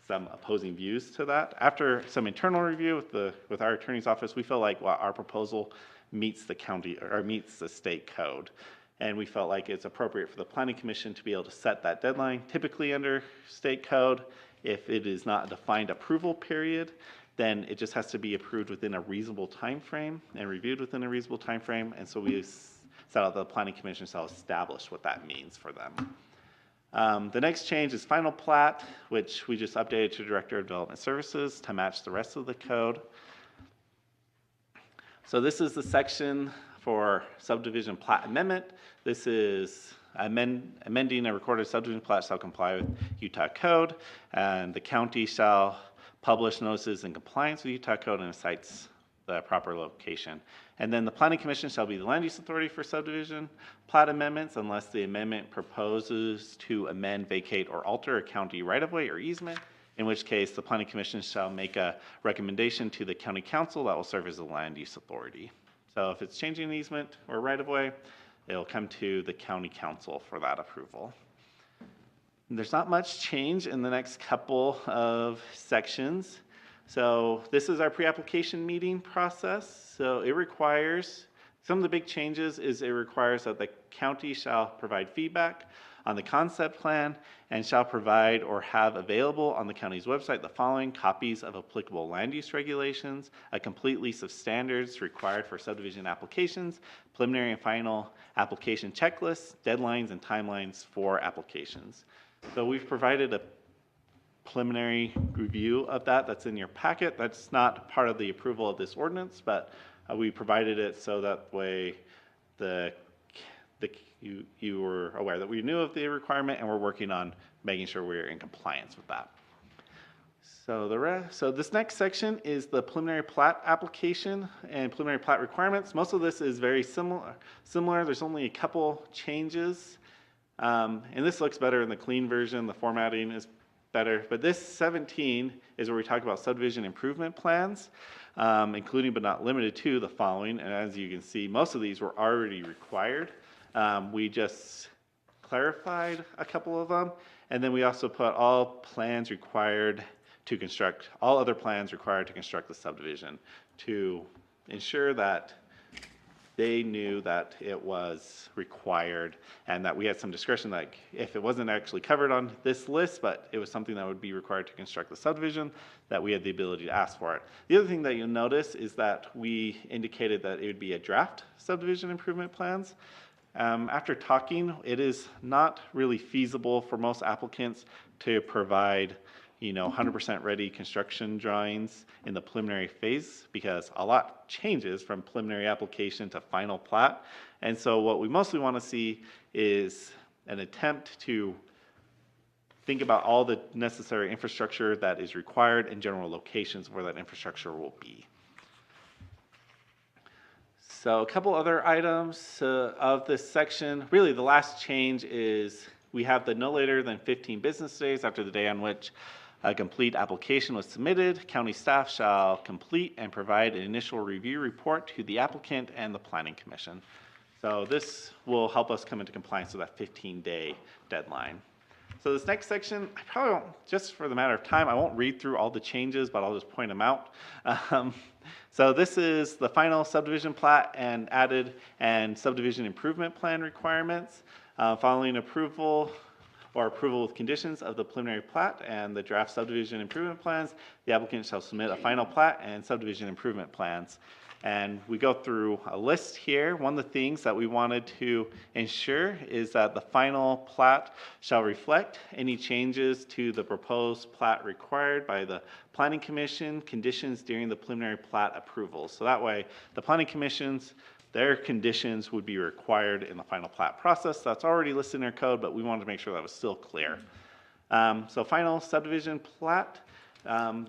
some opposing views to that. After some internal review with our attorney's office, we felt like our proposal meets the county or meets the state code. And we felt like it's appropriate for the Planning Commission to be able to set that deadline. Typically under state code, if it is not a defined approval period, then it just has to be approved within a reasonable time frame and reviewed within a reasonable time frame. And so we set out the Planning Commission shall establish what that means for them. The next change is final plat, which we just updated to Director of Development Services to match the rest of the code. So this is the section for subdivision plat amendment. This is amending a recorded subdivision plat shall comply with Utah code, and the county shall publish notices in compliance with Utah code and cites the proper location. And then the Planning Commission shall be the land use authority for subdivision plat amendments unless the amendment proposes to amend, vacate, or alter a county right-of-way or easement, in which case the Planning Commission shall make a recommendation to the county council that will serve as the land use authority. So if it's changing an easement or right-of-way, it'll come to the county council for that approval. There's not much change in the next couple of sections. So this is our pre-application meeting process. So it requires, some of the big changes is it requires that the county shall provide feedback on the concept plan and shall provide or have available on the county's website the following copies of applicable land use regulations, a complete list of standards required for subdivision applications, preliminary and final application checklists, deadlines, and timelines for applications. So we've provided a preliminary review of that. That's in your packet. That's not part of the approval of this ordinance, but we provided it so that way you were aware that we knew of the requirement, and we're working on making sure we're in compliance with that. So this next section is the preliminary plat application and preliminary plat requirements. Most of this is very similar. There's only a couple changes, and this looks better in the clean version. The formatting is better, but this 17 is where we talk about subdivision improvement plans, including but not limited to the following. And as you can see, most of these were already required. We just clarified a couple of them, and then we also put all plans required to construct, all other plans required to construct the subdivision, to ensure that they knew that it was required and that we had some discretion, like if it wasn't actually covered on this list, but it was something that would be required to construct the subdivision, that we had the ability to ask for it. The other thing that you'll notice is that we indicated that it would be a draft subdivision improvement plans. After talking, it is not really feasible for most applicants to provide 100% ready construction drawings in the preliminary phase, because a lot changes from preliminary application to final plat. And so what we mostly want to see is an attempt to think about all the necessary infrastructure that is required and general locations where that infrastructure will be. So a couple other items of this section. Really, the last change is we have the no later than 15 business days after the day on which a complete application was submitted. County staff shall complete and provide an initial review report to the applicant and the Planning Commission. So this will help us come into compliance with that 15-day deadline. So this next section, I probably won't, just for the matter of time, I won't read through all the changes, but I'll just point them out. So this is the final subdivision plat and added and subdivision improvement plan requirements. Following approval or approval with conditions of the preliminary plat and the draft subdivision improvement plans, the applicant shall submit a final plat and subdivision improvement plans. And we go through a list here. One of the things that we wanted to ensure is that the final plat shall reflect any changes to the proposed plat required by the Planning Commission conditions during the preliminary plat approval. So that way, the Planning Commission's their conditions would be required in the final plat process. That's already listed in our code, but we wanted to make sure that was still clear. So final subdivision plat,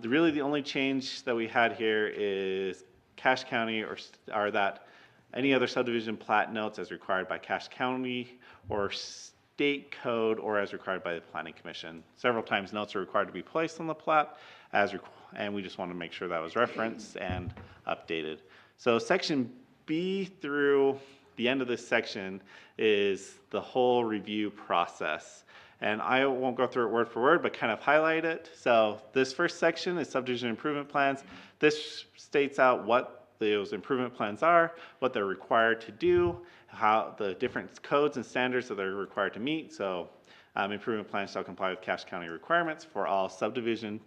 really the only change that we had here is Cache County or that any other subdivision plat notes as required by Cache County or state code or as required by the Planning Commission. Several times notes are required to be placed on the plat and we just want to make sure that was referenced and updated. So section B through the end of this section is the whole review process. And I won't go through it word for word, but kind of highlight it. So this first section is subdivision improvement plans. This states out what those improvement plans are, what they're required to do, how the different codes and standards that they're required to meet. So improvement plans shall comply with Cache County requirements for all subdivisions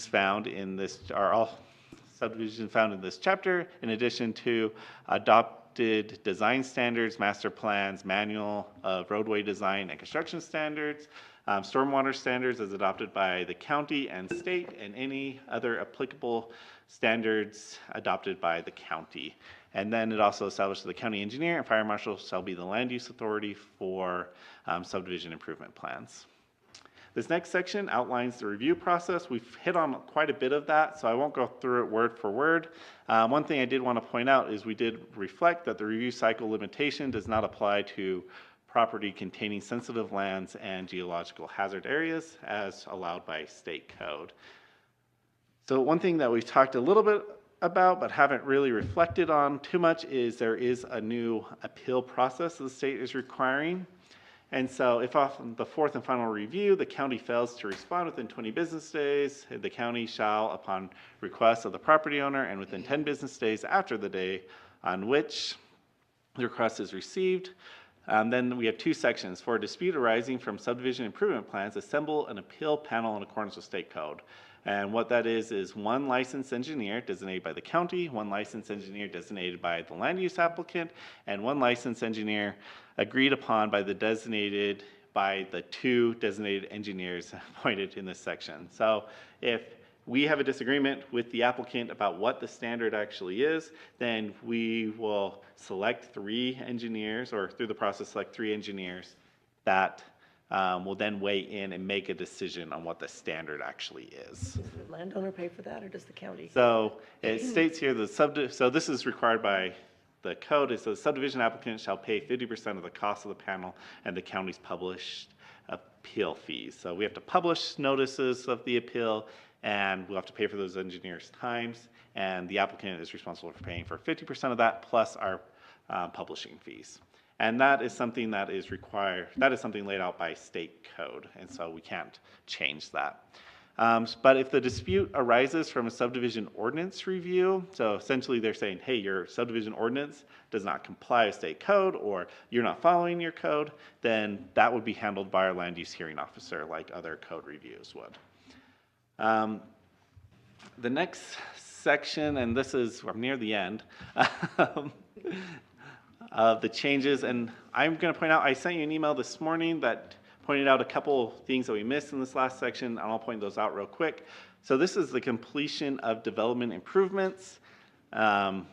found in this, are all subdivision found in this chapter, in addition to adopted design standards, master plans, manual of roadway design and construction standards, stormwater standards as adopted by the county and state, and any other applicable standards adopted by the county. And then it also establishes the county engineer and fire marshal shall be the land use authority for subdivision improvement plans. This next section outlines the review process. We've hit on quite a bit of that, so I won't go through it word for word. One thing I did want to point out is we did reflect that the review cycle limitation does not apply to property containing sensitive lands and geological hazard areas as allowed by state code. So one thing that we've talked a little bit about but haven't really reflected on too much is there is a new appeal process that the state is requiring. And so if on the fourth and final review, the county fails to respond within 20 business days, the county shall, upon request of the property owner and within 10 business days after the day on which the request is received, then we have two sections. For a dispute arising from subdivision improvement plans, assemble an appeal panel in accordance with state code. And what that is one licensed engineer designated by the county, one licensed engineer designated by the land use applicant, and one licensed engineer agreed upon by the two designated engineers appointed in this section. So if we have a disagreement with the applicant about what the standard actually is, then we will select 3 engineers, or through the process select 3 engineers that will then weigh in and make a decision on what the standard actually is. Does the landowner pay for that, or does the county? So it states here so this is required by the code. It says subdivision applicant shall pay 50% of the cost of the panel and the county's published appeal fees. So we have to publish notices of the appeal, and we'll have to pay for those engineers' times, and the applicant is responsible for paying for 50% of that plus our publishing fees. And that is something that is required, that is something laid out by state code, and so we can't change that. But if the dispute arises from a subdivision ordinance review, so essentially they're saying, hey, your subdivision ordinance does not comply with state code, or you're not following your code, then that would be handled by our land use hearing officer like other code reviews would. The next section, and this is, I'm near the end, of the changes, and I'm going to point out, I sent you an email this morning that pointed out a couple things that we missed in this last section, and I'll point those out real quick. So this is the completion of development improvements. And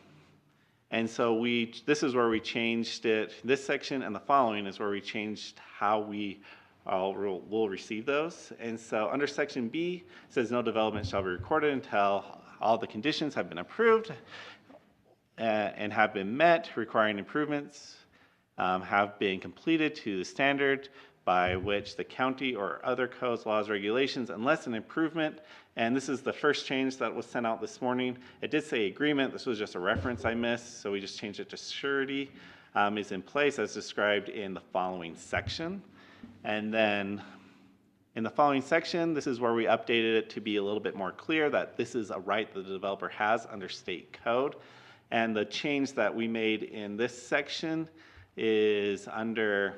so this is where we changed it. This section and the following is where we changed how we will receive those. And so under section B, it says no development shall be recorded until all the conditions have been approved and have been met, requiring improvements have been completed to the standard by which the county or other codes, laws, regulations, unless an improvement, and this is the first change that was sent out this morning. It did say agreement. This was just a reference I missed, so we just changed it to surety, is in place as described in the following section. And then In the following section, this is where we updated it to be a little bit more clear that this is a right that the developer has under state code. And the change that we made in this section is under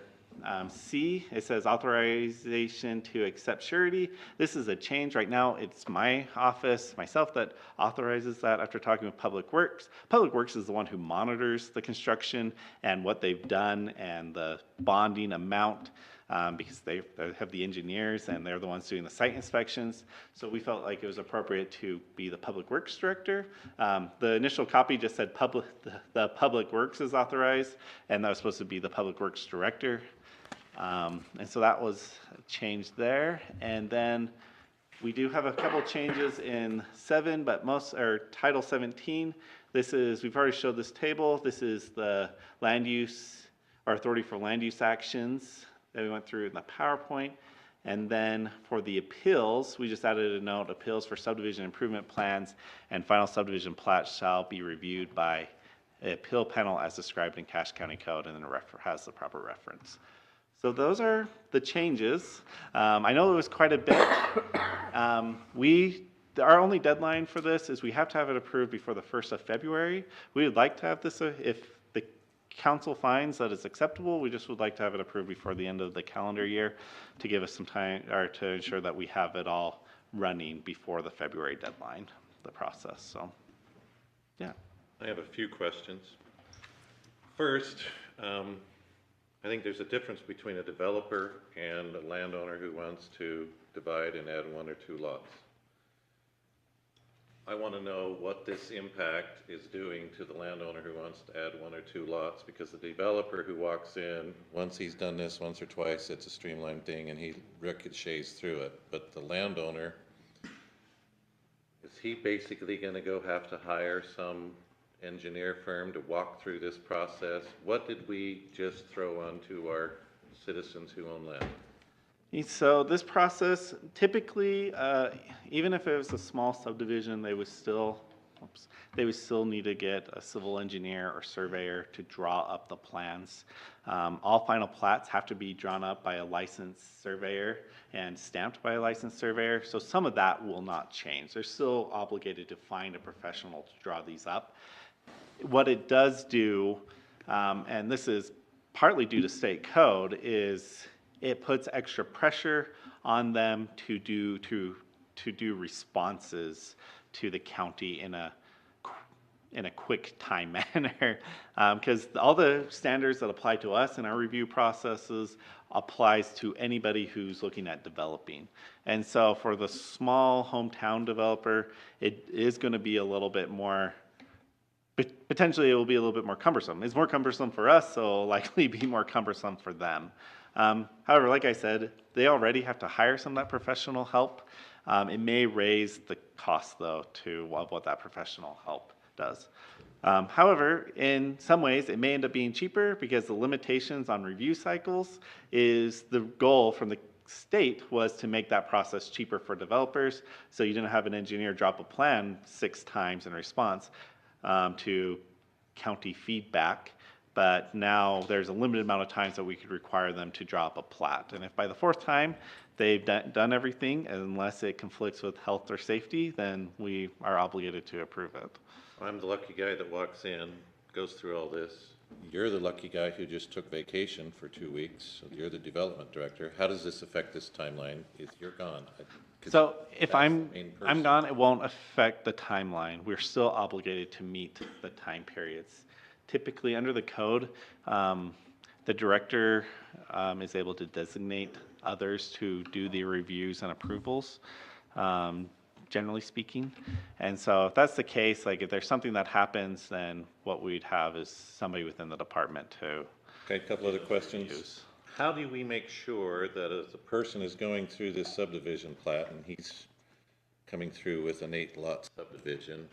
C. It says authorization to accept surety. This is a change. Right now, it's my office, myself, that authorizes that after talking with Public Works. Public Works is the one who monitors the construction and what they've done and the bonding amount. Because they have the engineers and they're the ones doing the site inspections. So we felt like it was appropriate to be the Public Works Director. The initial copy just said the Public Works is authorized, and that was supposed to be the Public Works Director. And so that was changed there. And then we do have a couple changes in 7, but Title 17. This is, we've already showed this table. This is the land use, or authority for land use actions that we went through in the PowerPoint. And then for the appeals, we just added a note, appeals for subdivision improvement plans and final subdivision plats shall be reviewed by an appeal panel as described in Cache County Code, and then has the proper reference. So those are the changes. I know it was quite a bit. Our only deadline for this is we have to have it approved before the 1st of February. We would like to have this, if the council finds that it's acceptable, we just would like to have it approved before the end of the calendar year to give us some time, or to ensure that we have it all running before the February deadline, the process. So, yeah. I have a few questions. First, I think there's a difference between a developer and a landowner who wants to divide and add 1 or 2 lots. I want to know what this impact is doing to the landowner who wants to add 1 or 2 lots, because the developer who walks in, once he's done this once or twice, it's a streamlined thing and he ricochets through it. But the landowner, is he basically going to have to hire some engineer firm to walk through this process? What did we just throw onto our citizens who own land? So this process, typically, even if it was a small subdivision, they would still need to get a civil engineer or surveyor to draw up the plans. All final plats have to be drawn up by a licensed surveyor and stamped by a licensed surveyor. So some of that will not change. They're still obligated to find a professional to draw these up. What it does do, and this is partly due to state code, is it puts extra pressure on them to do responses to the county in a quick time manner, because all the standards that apply to us in our review processes applies to anybody who's looking at developing. And so for the small hometown developer, it is going to be a little bit more, potentially it will be a little bit more cumbersome. It's more cumbersome for us, so it'll likely be more cumbersome for them. However, like I said, they already have to hire some of that professional help. It may raise the cost, though, of what that professional help does. However, in some ways, it may end up being cheaper because the limitations on review cycles is the goal from the state was to make that process cheaper for developers, so you didn't have an engineer drop a plan 6 times in response to county feedback. But now there's a limited amount of times that we could require them to drop a plat. And if by the 4th time they've done everything, unless it conflicts with health or safety, then we are obligated to approve it. I'm the lucky guy that walks in, goes through all this. You're the lucky guy who just took vacation for 2 weeks. So you're the development director. How does this affect this timeline if you're gone? So if I'm gone, it won't affect the timeline. We're still obligated to meet the time periods. Typically, under the code, the director is able to designate others to do the reviews and approvals, generally speaking. And so if that's the case, like if there's something that happens, then what we'd have is somebody within the department to. Okay, a couple other questions. How do we make sure that if a person is going through this subdivision plat and he's coming through with an 8-lot subdivision,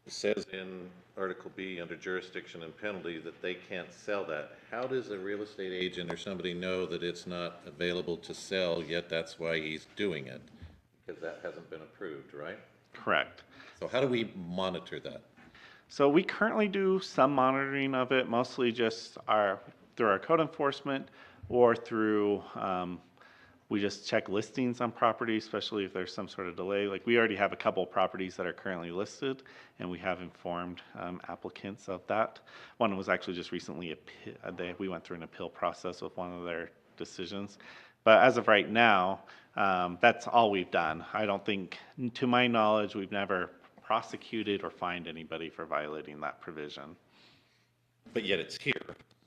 it says in Article B under jurisdiction and penalty that they can't sell that. How does a real estate agent or somebody know that it's not available to sell, yet that's why he's doing it? Because that hasn't been approved, right? Correct. So how do we monitor that? So we currently do some monitoring of it, mostly just through our code enforcement or through We just check listings on properties, especially if there's some sort of delay. Like, we already have a couple properties that are currently listed, and we have informed applicants of that. One was actually just recently, we went through an appeal process with one of their decisions. But as of right now, that's all we've done. I don't think, to my knowledge, we've never prosecuted or fined anybody for violating that provision. But yet it's here,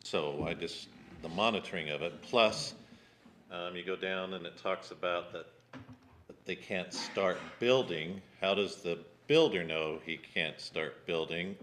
so the monitoring of it, plus, you go down and it talks about that they can't start building. How does the builder know he can't start building?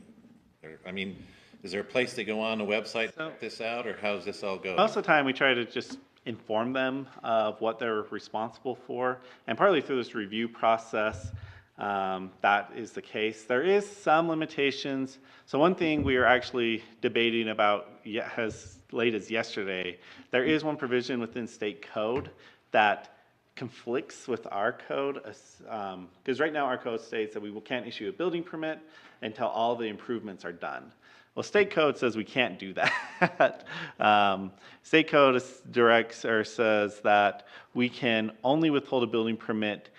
I mean, is there a place they go on the website to check this out, or how does this all go? Most of the time, we try to just inform them of what they're responsible for, and partly through this review process, that is the case. There is some limitations. So one thing we are actually debating about as late as yesterday, there is one provision within state code that conflicts with our code, because right now our code states that we can't issue a building permit until all the improvements are done. Well, state code says we can't do that. State code directs or says that we can only withhold a building permit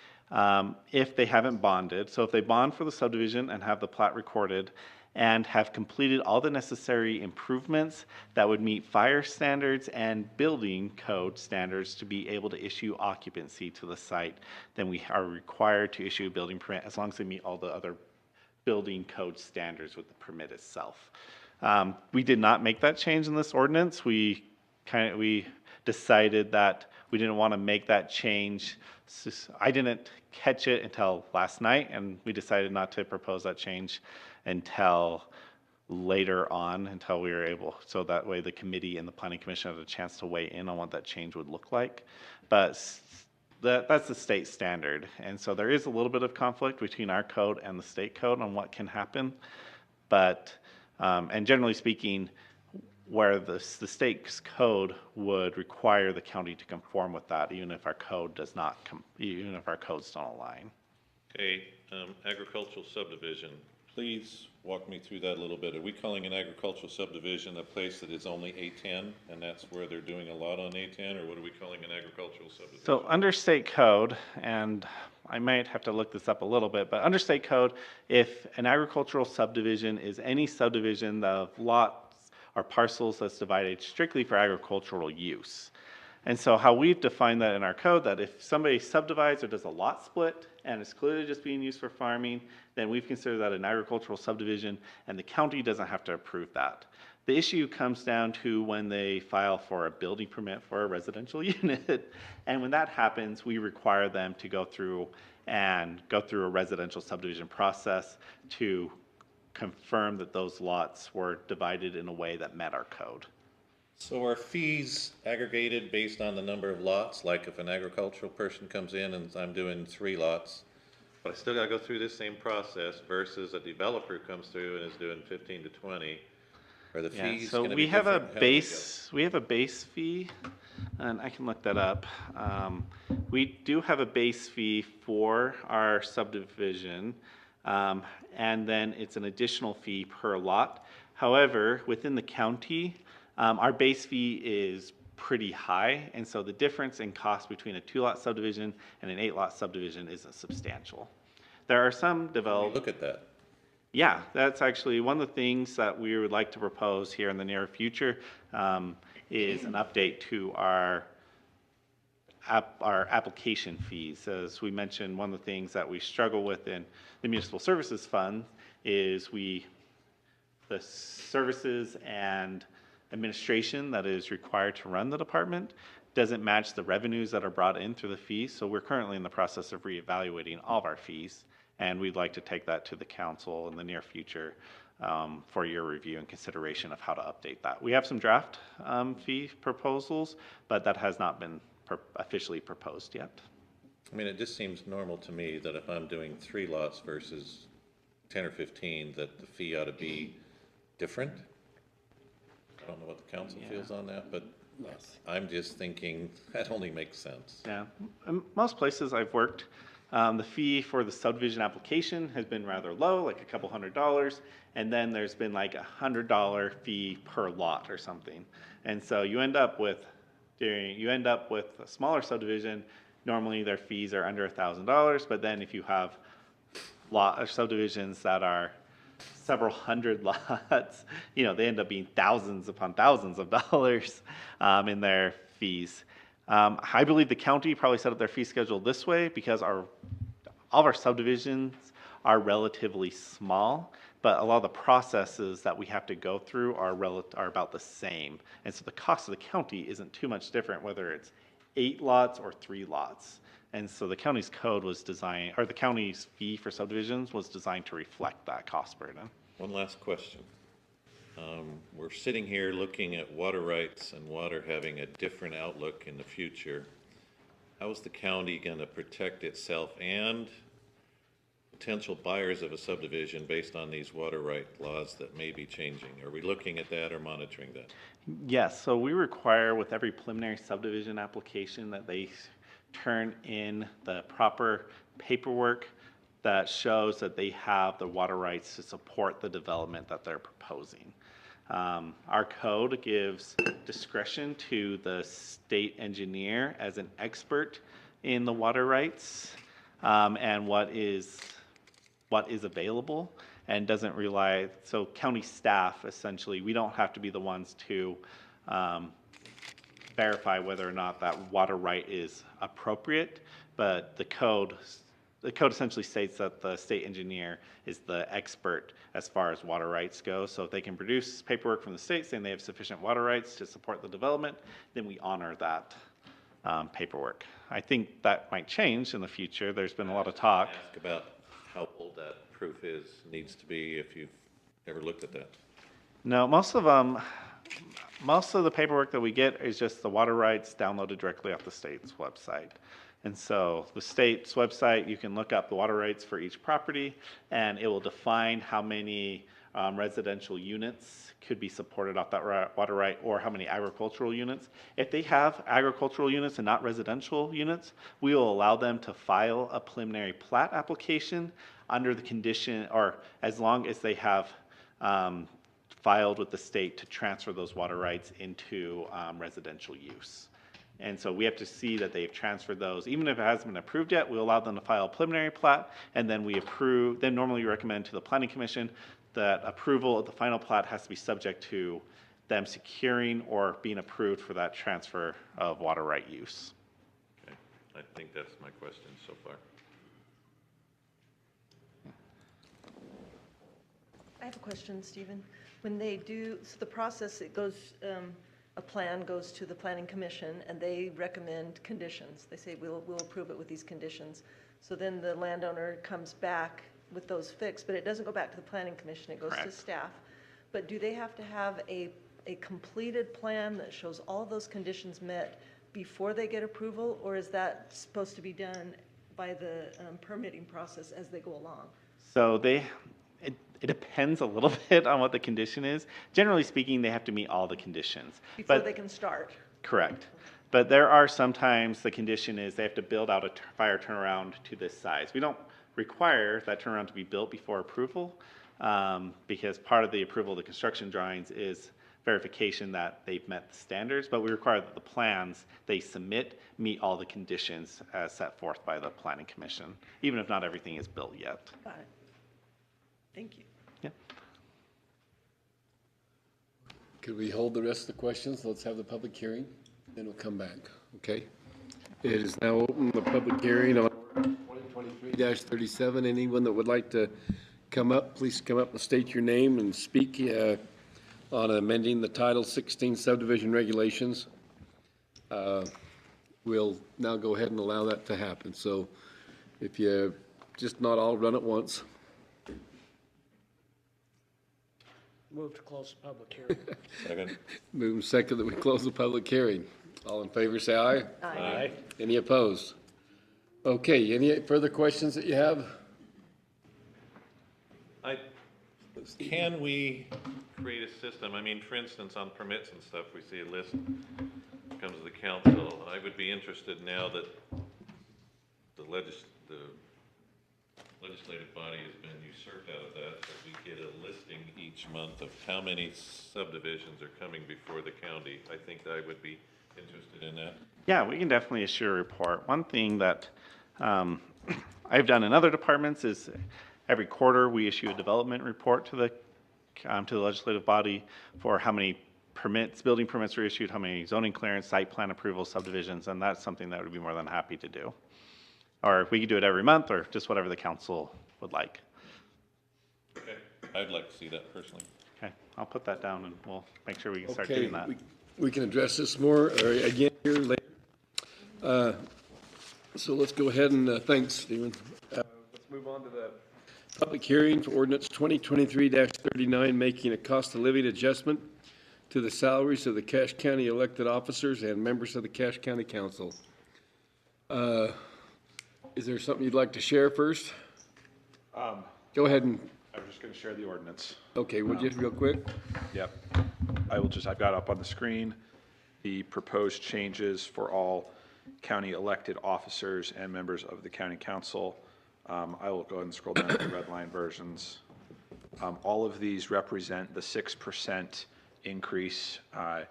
if they haven't bonded. So if they bond for the subdivision and have the plat recorded and have completed all the necessary improvements that would meet fire standards and building code standards to be able to issue occupancy to the site, then we are required to issue a building permit as long as they meet all the other building code standards with the permit itself. We did not make that change in this ordinance. We decided that we didn't want to make that change. I didn't catch it until last night, and we decided not to propose that change until later on, until we were able, so that way the committee and the planning commission had a chance to weigh in on what that change would look like. But that's the state standard, and so there is a little bit of conflict between our code and the state code on what can happen. But and generally speaking, where the state's code would require the county to conform with that, even if our code does not, even if our codes don't align. Okay, agricultural subdivision, please walk me through that a little bit. Are we calling an agricultural subdivision a place that is only A10, and that's where they're doing a lot on A10, or what are we calling an agricultural subdivision? So under state code, and I might have to look this up a little bit, but under state code, if an agricultural subdivision is any subdivision of lots or parcels that's divided strictly for agricultural use. And so how we've defined that in our code, that if somebody subdivides or does a lot split and it's clearly just being used for farming, then we've considered that an agricultural subdivision, and the county doesn't have to approve that. The issue comes down to when they file for a building permit for a residential unit. And when that happens, we require them to go through a residential subdivision process to confirm that those lots were divided in a way that met our code. So are fees aggregated based on the number of lots? Like if an agricultural person comes in and I'm doing 3 lots, but I still gotta go through this same process versus a developer comes through and is doing 15 to 20, are the fees so gonna we be have a different? we have a base fee, and I can look that up. We do have a base fee for our subdivision, and then it's an additional fee per lot. However, within the county, our base fee is pretty high, and so the difference in cost between a 2-lot subdivision and an 8-lot subdivision isn't substantial. There are some Look at that. Yeah, that's actually one of the things that we would like to propose here in the near future, is an update to our application fees. As we mentioned, one of the things that we struggle with in the municipal services fund is the services and administration that is required to run the department doesn't match the revenues that are brought in through the fees. So we're currently in the process of reevaluating all of our fees, and we'd like to take that to the council in the near future for your review and consideration of how to update that. We have some draft fee proposals, but that has not been officially proposed yet. I mean, it just seems normal to me that if I'm doing 3 lots versus 10 or 15, that the fee ought to be different. I don't know what the council feels on that, but I'm just thinking that only makes sense. Yeah, most places I've worked, the fee for the subdivision application has been rather low, like a couple $100, and then there's been like $100 fee per lot or something. And so you end up with you end up with a smaller subdivision, normally their fees are under $1,000, but then if you have subdivisions that are several hundred lots, they end up being thousands upon thousands of dollars in their fees. I believe the county probably set up their fee schedule this way because all of our subdivisions are relatively small, but a lot of the processes that we have to go through are about the same. And so the cost of the county isn't too much different, whether it's 8 lots or 3 lots. And so the county's code was designed, or the county's fee for subdivisions was designed to reflect that cost burden. One last question. We're sitting here looking at water rights and water having a different outlook in the future. How is the county going to protect itself and potential buyers of a subdivision based on these water right laws that may be changing? Are we looking at that or monitoring that? Yes, so we require with every preliminary subdivision application that they turn in the proper paperwork that shows that they have the water rights to support the development that they're proposing. Our code gives discretion to the state engineer as an expert in the water rights and what is available, and doesn't rely, so county staff essentially, we don't have to be the ones to verify whether or not that water right is appropriate, but the code essentially states that the state engineer is the expert as far as water rights go. So if they can produce paperwork from the state saying they have sufficient water rights to support the development, then we honor that paperwork. I think that might change in the future. There's been a lot of talk. Ask about how old that proof needs to be, if you've ever looked at that. No, most of the paperwork that we get is just the water rights downloaded directly off the state's website. And so the state's website, you can look up the water rights for each property, and it will define how many residential units could be supported off that water right, or how many agricultural units. If they have agricultural units and not residential units, we will allow them to file a preliminary plat application under the condition, or as long as they have filed with the state to transfer those water rights into residential use. And so we have to see that they've transferred those. Even if it hasn't been approved yet, we allow them to file a preliminary plat, and then we approve, then normally we recommend to the planning commission that approval of the final plat has to be subject to them securing or being approved for that transfer of water right use. Okay, I think that's my question so far. I have a question, Stephen. When they do, so the process, it goes, a plan goes to the planning commission and they recommend conditions. They say, we'll approve it with these conditions. So then the landowner comes back with those fixed, but it doesn't go back to the planning commission, it goes to Correct. staff. But do they have to have a completed plan that shows all those conditions met before they get approval? Or is that supposed to be done by the permitting process as they go along? So it depends a little bit on what the condition is. Generally speaking, they have to meet all the conditions. Before But they can start? correct. But there are sometimes the condition is they have to build out a fire turnaround to this size. We don't require that turnaround to be built before approval because part of the approval of the construction drawings is verification that they've met the standards, but we require that the plans they submit meet all the conditions as set forth by the planning commission, even if not everything is built yet. Got it. Thank you. Yeah. Could we hold the rest of the questions? Let's have the public hearing, then we'll come back, okay? It is now open, the public hearing on 2023-37. Anyone that would like to come up, please come up and state your name and speak on amending the Title 16 subdivision regulations. We'll now go ahead and allow that to happen. So if you just not all run at once. Move to close the public hearing. Second. Move second that we close the public hearing. All in favor, say aye. Aye. Any opposed? Okay, any further questions that you have? Can we create a system? I mean, for instance, on permits and stuff, we see a list comes to the council. I would be interested now that the legislative body has been usurped out of that we get a listing each month of how many subdivisions are coming before the county. I think I would be interested in that. Yeah, we can definitely issue a report. One thing that I've done in other departments is every quarter we issue a development report to the legislative body for how many permits, building permits were issued, how many zoning clearance, site plan approval, subdivisions, and that's something that would be more than happy to do. Or we could do it every month, or just whatever the council would like. Okay, I'd like to see that personally. Okay, I'll put that down and we'll make sure we can start Okay, doing that. we can address this more, or again, here later. So let's go ahead and, thanks, Stephen. Let's move on to the public hearing for ordinance 2023-39, making a cost of living adjustment to the salaries of the Cache County elected officers and members of the Cache County Council. Is there something you'd like to share first? Go ahead and, I was just going to share the ordinance. okay, would you, real quick? Yep. I've got up on the screen the proposed changes for all county elected officers and members of the county council. I will go ahead and scroll down to the red line versions. All of these represent the 6% increase. I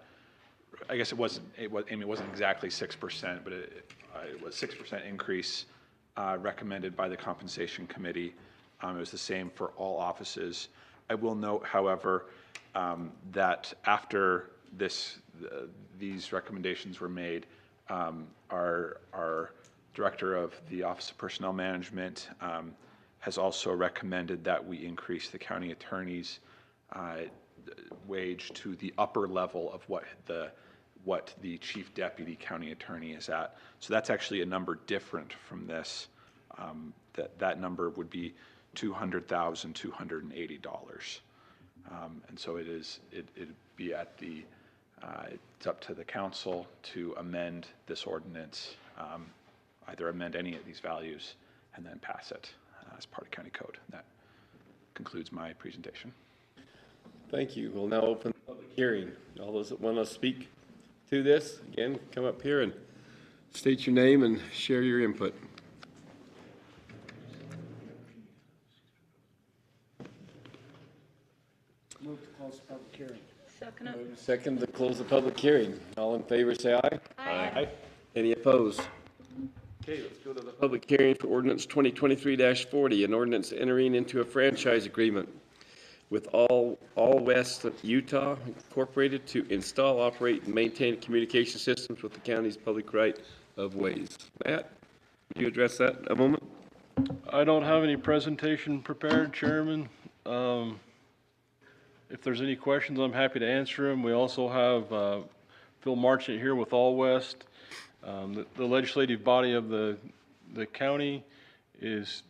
guess it wasn't exactly 6%, but it was 6% increase recommended by the compensation committee. It was the same for all offices. I will note, however, that after these recommendations were made, our director of the Office of Personnel Management has also recommended that we increase the county attorney's wage to the upper level of what the chief deputy county attorney is at. So that's actually a number different from this. That number would be $200,280. And so it'd be at the, it's up to the council to amend this ordinance, either amend any of these values and then pass it as part of county code. That concludes my presentation. Thank you. We'll now open the public hearing. All those that want to speak to this, again, come up here and state your name and share your input. Move to close the public hearing. Second it. Second to close the public hearing. All in favor, say aye. Aye. Any opposed? Okay, let's go to the public hearing for ordinance 2023-40, an ordinance entering into a franchise agreement with All West Utah Incorporated to install, operate, and maintain communication systems with the county's public right of ways. Matt, would you address that a moment? I don't have any presentation prepared, Chairman. If there's any questions, I'm happy to answer them. We also have Phil Marchant here with All West. The legislative body of the county is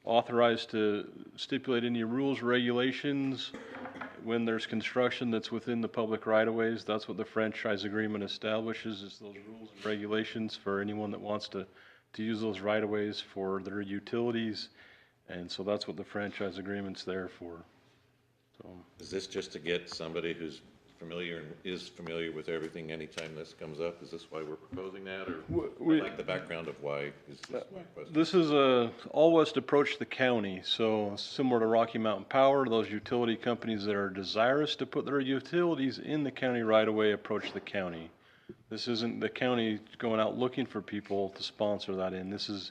authorized to stipulate any rules, regulations when there's construction that's within the public right-of-ways. That's what the franchise agreement establishes, is those rules and regulations for anyone that wants to use those right-of-ways for their utilities. And so that's what the franchise agreement's there for. So, Is this just to get somebody who's familiar and is familiar with everything anytime this comes up? Is this why we're proposing that, or we- like the background of why is this my question? This is All West approached the county, so similar to Rocky Mountain Power, those utility companies that are desirous to put their utilities in the county right away approach the county. This isn't the county going out looking for people to sponsor that in. This is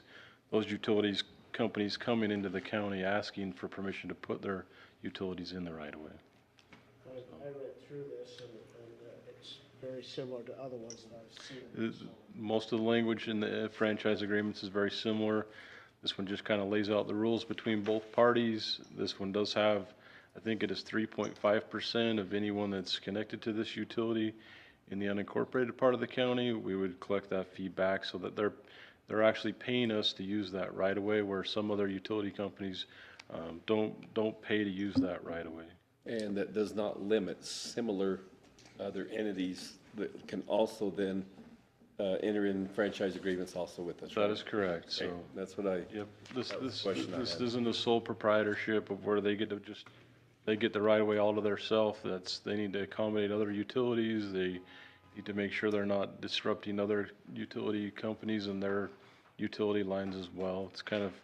those utilities companies coming into the county asking for permission to put their utilities in the right of way. I read through this and it's very similar to other ones that I've seen. Most of the language in the franchise agreements is very similar. This one just kind of lays out the rules between both parties. This one does have, I think it is 3.5% of anyone that's connected to this utility in the unincorporated part of the county. We would collect that feedback so that they're actually paying us to use that right away, where some other utility companies don't pay to use that right away. And that does not limit similar other entities that can also then enter in franchise agreements also with us. That right? is correct, so. Okay, that's what I. Yep, this question I had. isn't a sole proprietorship of where they get the right of way all to their self. They need to accommodate other utilities. They need to make sure they're not disrupting other utility companies and their utility lines as well. It's kind of,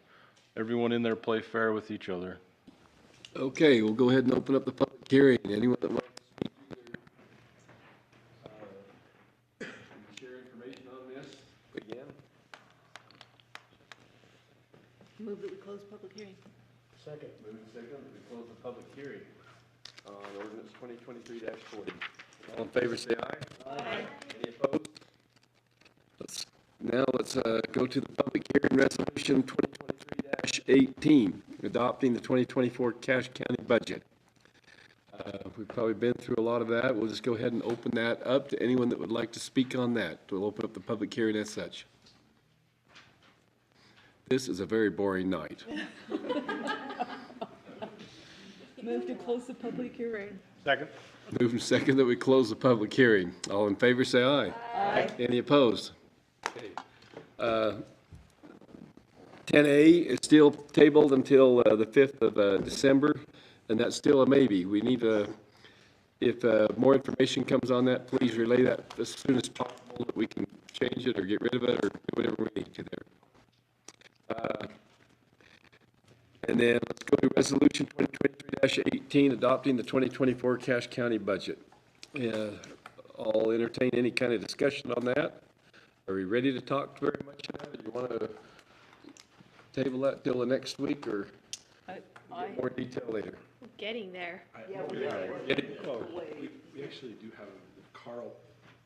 everyone in there play fair with each other. Okay, we'll go ahead and open up the public hearing. Anyone that wants to speak Move that we close public hearing. Second. Moving second, that we close the public hearing on ordinance 2023-40. All in favor, say aye. Aye. Any opposed? Let's go to the public hearing, resolution 2023-18, adopting the 2024 Cache County budget. We've probably been through a lot of that. We'll just go ahead and open that up to anyone that would like to speak on that. We'll open up the public hearing as such. This is a very boring night. Move to close the public hearing. Second. Moving second that we close the public hearing. All in favor, say aye. Aye. Any opposed? Okay. 10A is still tabled until the 5th of December, and that's still a maybe. We need if more information comes on that, please relay that as soon as possible, that we can change it or get rid of it or do whatever we need to there. And then let's go to resolution 2023-18, adopting the 2024 Cache County budget. I'll entertain any kind of discussion on that. Are we ready to talk very much about it? You want to table that till the next week or get more detail later? Getting there. We actually do have, Carl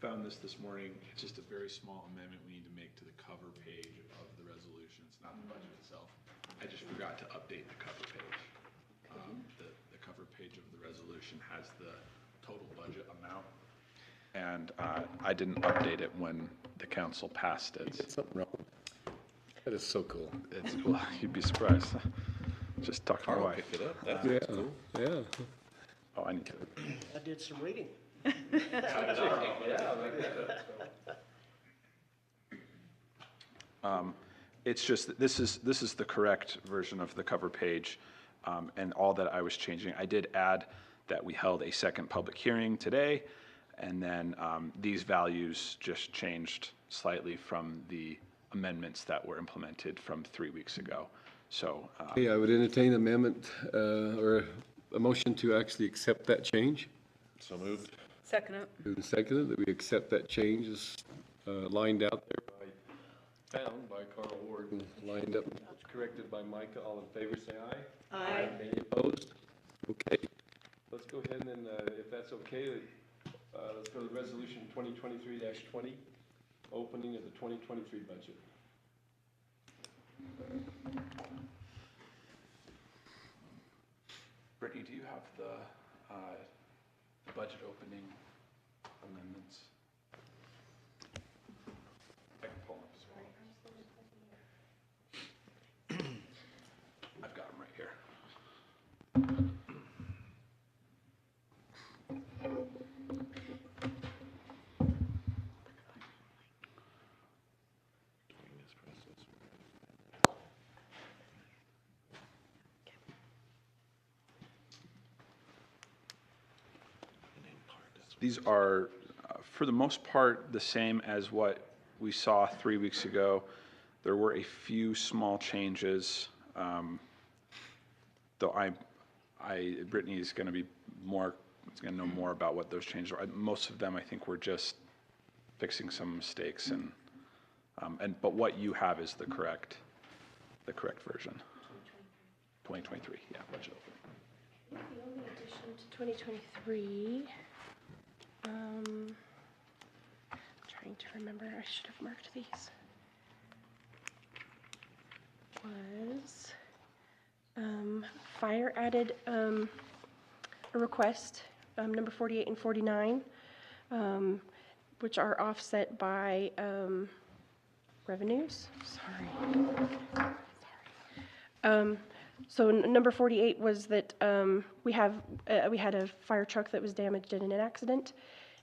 found this morning. It's just a very small amendment we need to make to the cover page of the resolution. It's not the budget itself. I just forgot to update the cover page. The cover page of the resolution has the total budget amount. And I didn't update it when the council passed it. Something wrong. That is so cool. It's, well, you'd be surprised. Just talk to my wife. Pick it up. That's Yeah, cool. yeah. Oh, I need to. I did some reading. It's just, that this is the correct version of the cover page, and all that I was changing. I did add that we held a second public hearing today, and then these values just changed slightly from the amendments that were implemented from 3 weeks ago. So, Okay, I would entertain amendment or a motion to actually accept that change. So moved. Second it. Moving seconded that we accept that change as lined out there found by Carl Ward and lined up, corrected by Micah. All in favor, say aye. Aye. Any opposed? Okay. Let's go ahead and, if that's okay, let's go to resolution 2023-20, opening of the 2023 budget. Brittany, do you have the budget opening amendments? I can pull them up as well. I've got them right here. These are, for the most part, the same as what we saw 3 weeks ago. There were a few small changes, though Brittany is going to be more, is going to know more about what those changes are. Most of them, I think, were just fixing some mistakes, but what you have is the correct version. 2023, yeah, budget opening. The only addition to 2023, trying to remember, I should have marked these, was fire added a request, number 48 and 49, which are offset by revenues. So number 48 was that we had a fire truck that was damaged in an accident,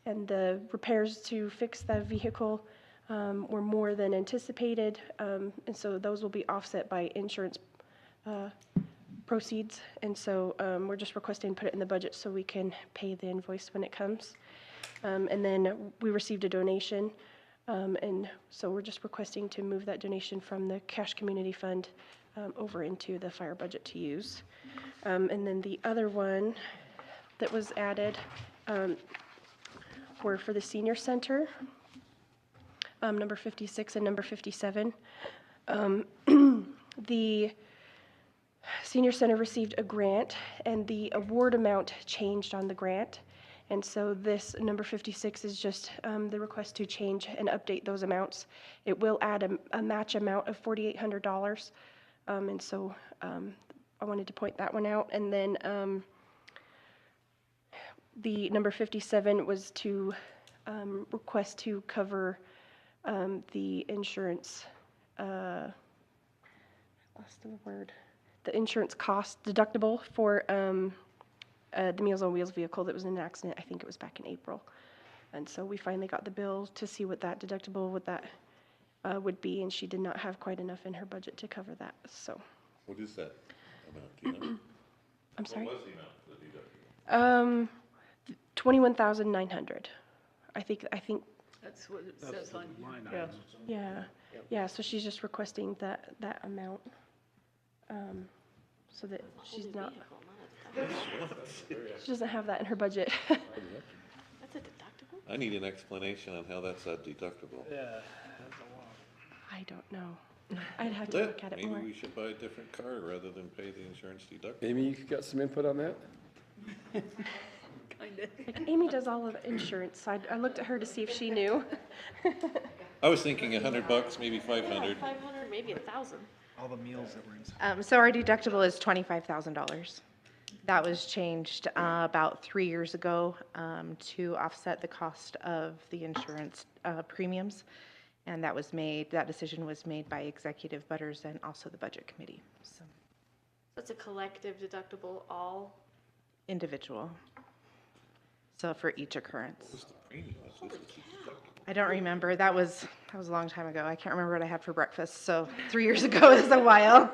and the repairs to fix the vehicle were more than anticipated, and so those will be offset by insurance proceeds, and so we're just requesting to put it in the budget so we can pay the invoice when it comes. And then we received a donation, and so we're just requesting to move that donation from the Cache Community Fund over into the fire budget to use. And then the other one that was added were for the senior center, number 56 and number 57. the senior center received a grant, and the award amount changed on the grant. And so this number 56 is just the request to change and update those amounts. It will add a match amount of $4,800. And so I wanted to point that one out. And then the number 57 was to request to cover the insurance, lost the word, the insurance cost deductible for the Meals on Wheels vehicle that was in an accident. I think it was back in April. And so we finally got the bill to see what that deductible would be, and she did not have quite enough in her budget to cover that, so. What is that amount, do you know? I'm sorry? What was the amount for the deductible? 21,900. I think, That's what it says on yeah, yeah, so she's just requesting that amount, so that she's not, she doesn't have that in her budget. That's a deductible? I need an explanation on how that's a deductible. Yeah, that's a lot. I don't know. I'd have to look at it more. Maybe we should buy a different car rather than pay the insurance deductible. Amy, you got some input on that? Kinda. Like, Amy does all of the insurance, so I looked at her to see if she knew. I was thinking $100, maybe 500. 500, maybe 1,000. All the meals that were inside. So our deductible is $25,000. That was changed about 3 years ago to offset the cost of the insurance premiums. And that decision was made by Executive Butters and also the Budget Committee. So That's a collective deductible, all? individual. So for each occurrence. What's the premium? What's the deductible? I don't remember. That was a long time ago. I can't remember what I had for breakfast. So 3 years ago is a while.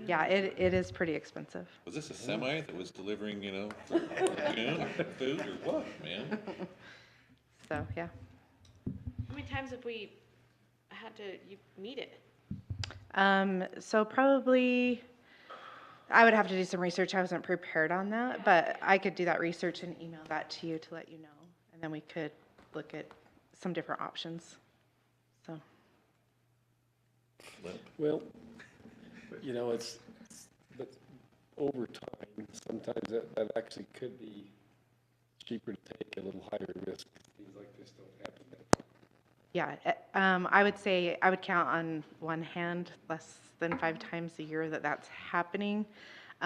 Yeah, it is pretty expensive. Was this a semi that was delivering, for food or what, man? So, yeah. How many times have we had to meet it? So probably, I would have to do some research. I wasn't prepared on that, but I could do that research and email that to you to let you know. And then we could look at some different options. So, Well, but over time, sometimes that actually could be cheaper to take a little higher risk. Things like this don't happen. yeah, I would say, I would count on one hand less than 5 times a year that's happening.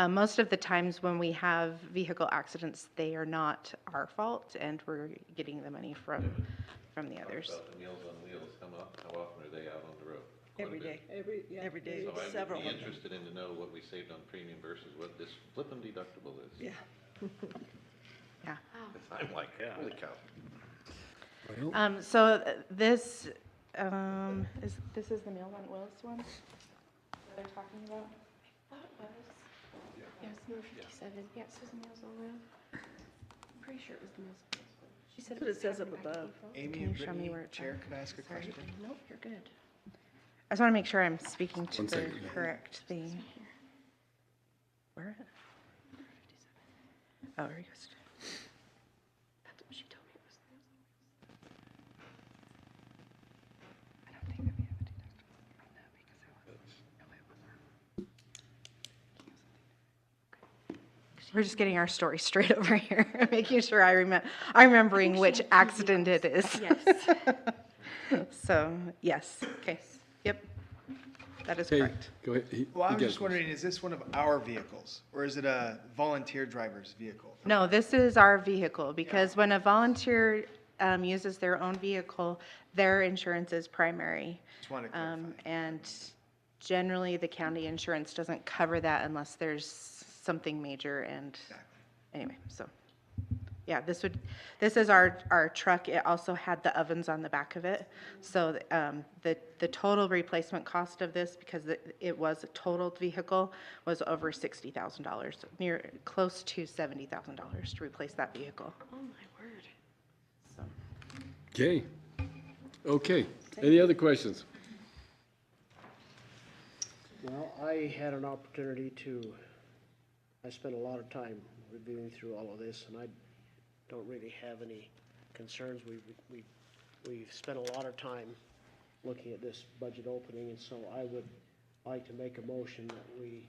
Most of the times when we have vehicle accidents, they are not our fault, and we're getting the money from the others. About the Meals on Wheels, how often are they out on the road? Quite a Every bit. day. Every day, So I several would of be them. interested in to know what we saved on premium versus what this flippin' deductible is. Yeah. Yeah. I'm like, holy cow. So this is the Meals on Wheels one that they're talking about? I thought it was. Yeah, it's number 57. Yeah, it says Meals on Wheels. I'm pretty sure it was the Meals. She said But it says up above. Amy Can and you show me Brittany, where it's Chair, at? could I ask a Sorry. question? Nope, you're good. I just want to make sure I'm speaking to One the second. correct thing. Where? Oh, here it goes. That's what she told me it was. I don't think that we have a deductible on that because we're just getting our story straight over here, making sure I'm remembering which accident it is. Yes. So, yes, okay, yep, that is Okay, correct. go ahead. Well, I'm just wondering, is this one of our vehicles, or is it a volunteer driver's vehicle? No, this is our vehicle, because when a volunteer uses their own vehicle, their insurance is primary. Just wanted to clarify. And generally, the county insurance doesn't cover that unless there's something major, and anyway, so. Yeah, this is our truck. It also had the ovens on the back of it. So the total replacement cost of this, because it was a totaled vehicle, was over $60,000, close to $70,000 to replace that vehicle. Oh, my word. Okay. Okay. Any other questions? Well, I had an opportunity I spent a lot of time reviewing through all of this, and I don't really have any concerns. We've spent a lot of time looking at this budget opening, and so I would like to make a motion that we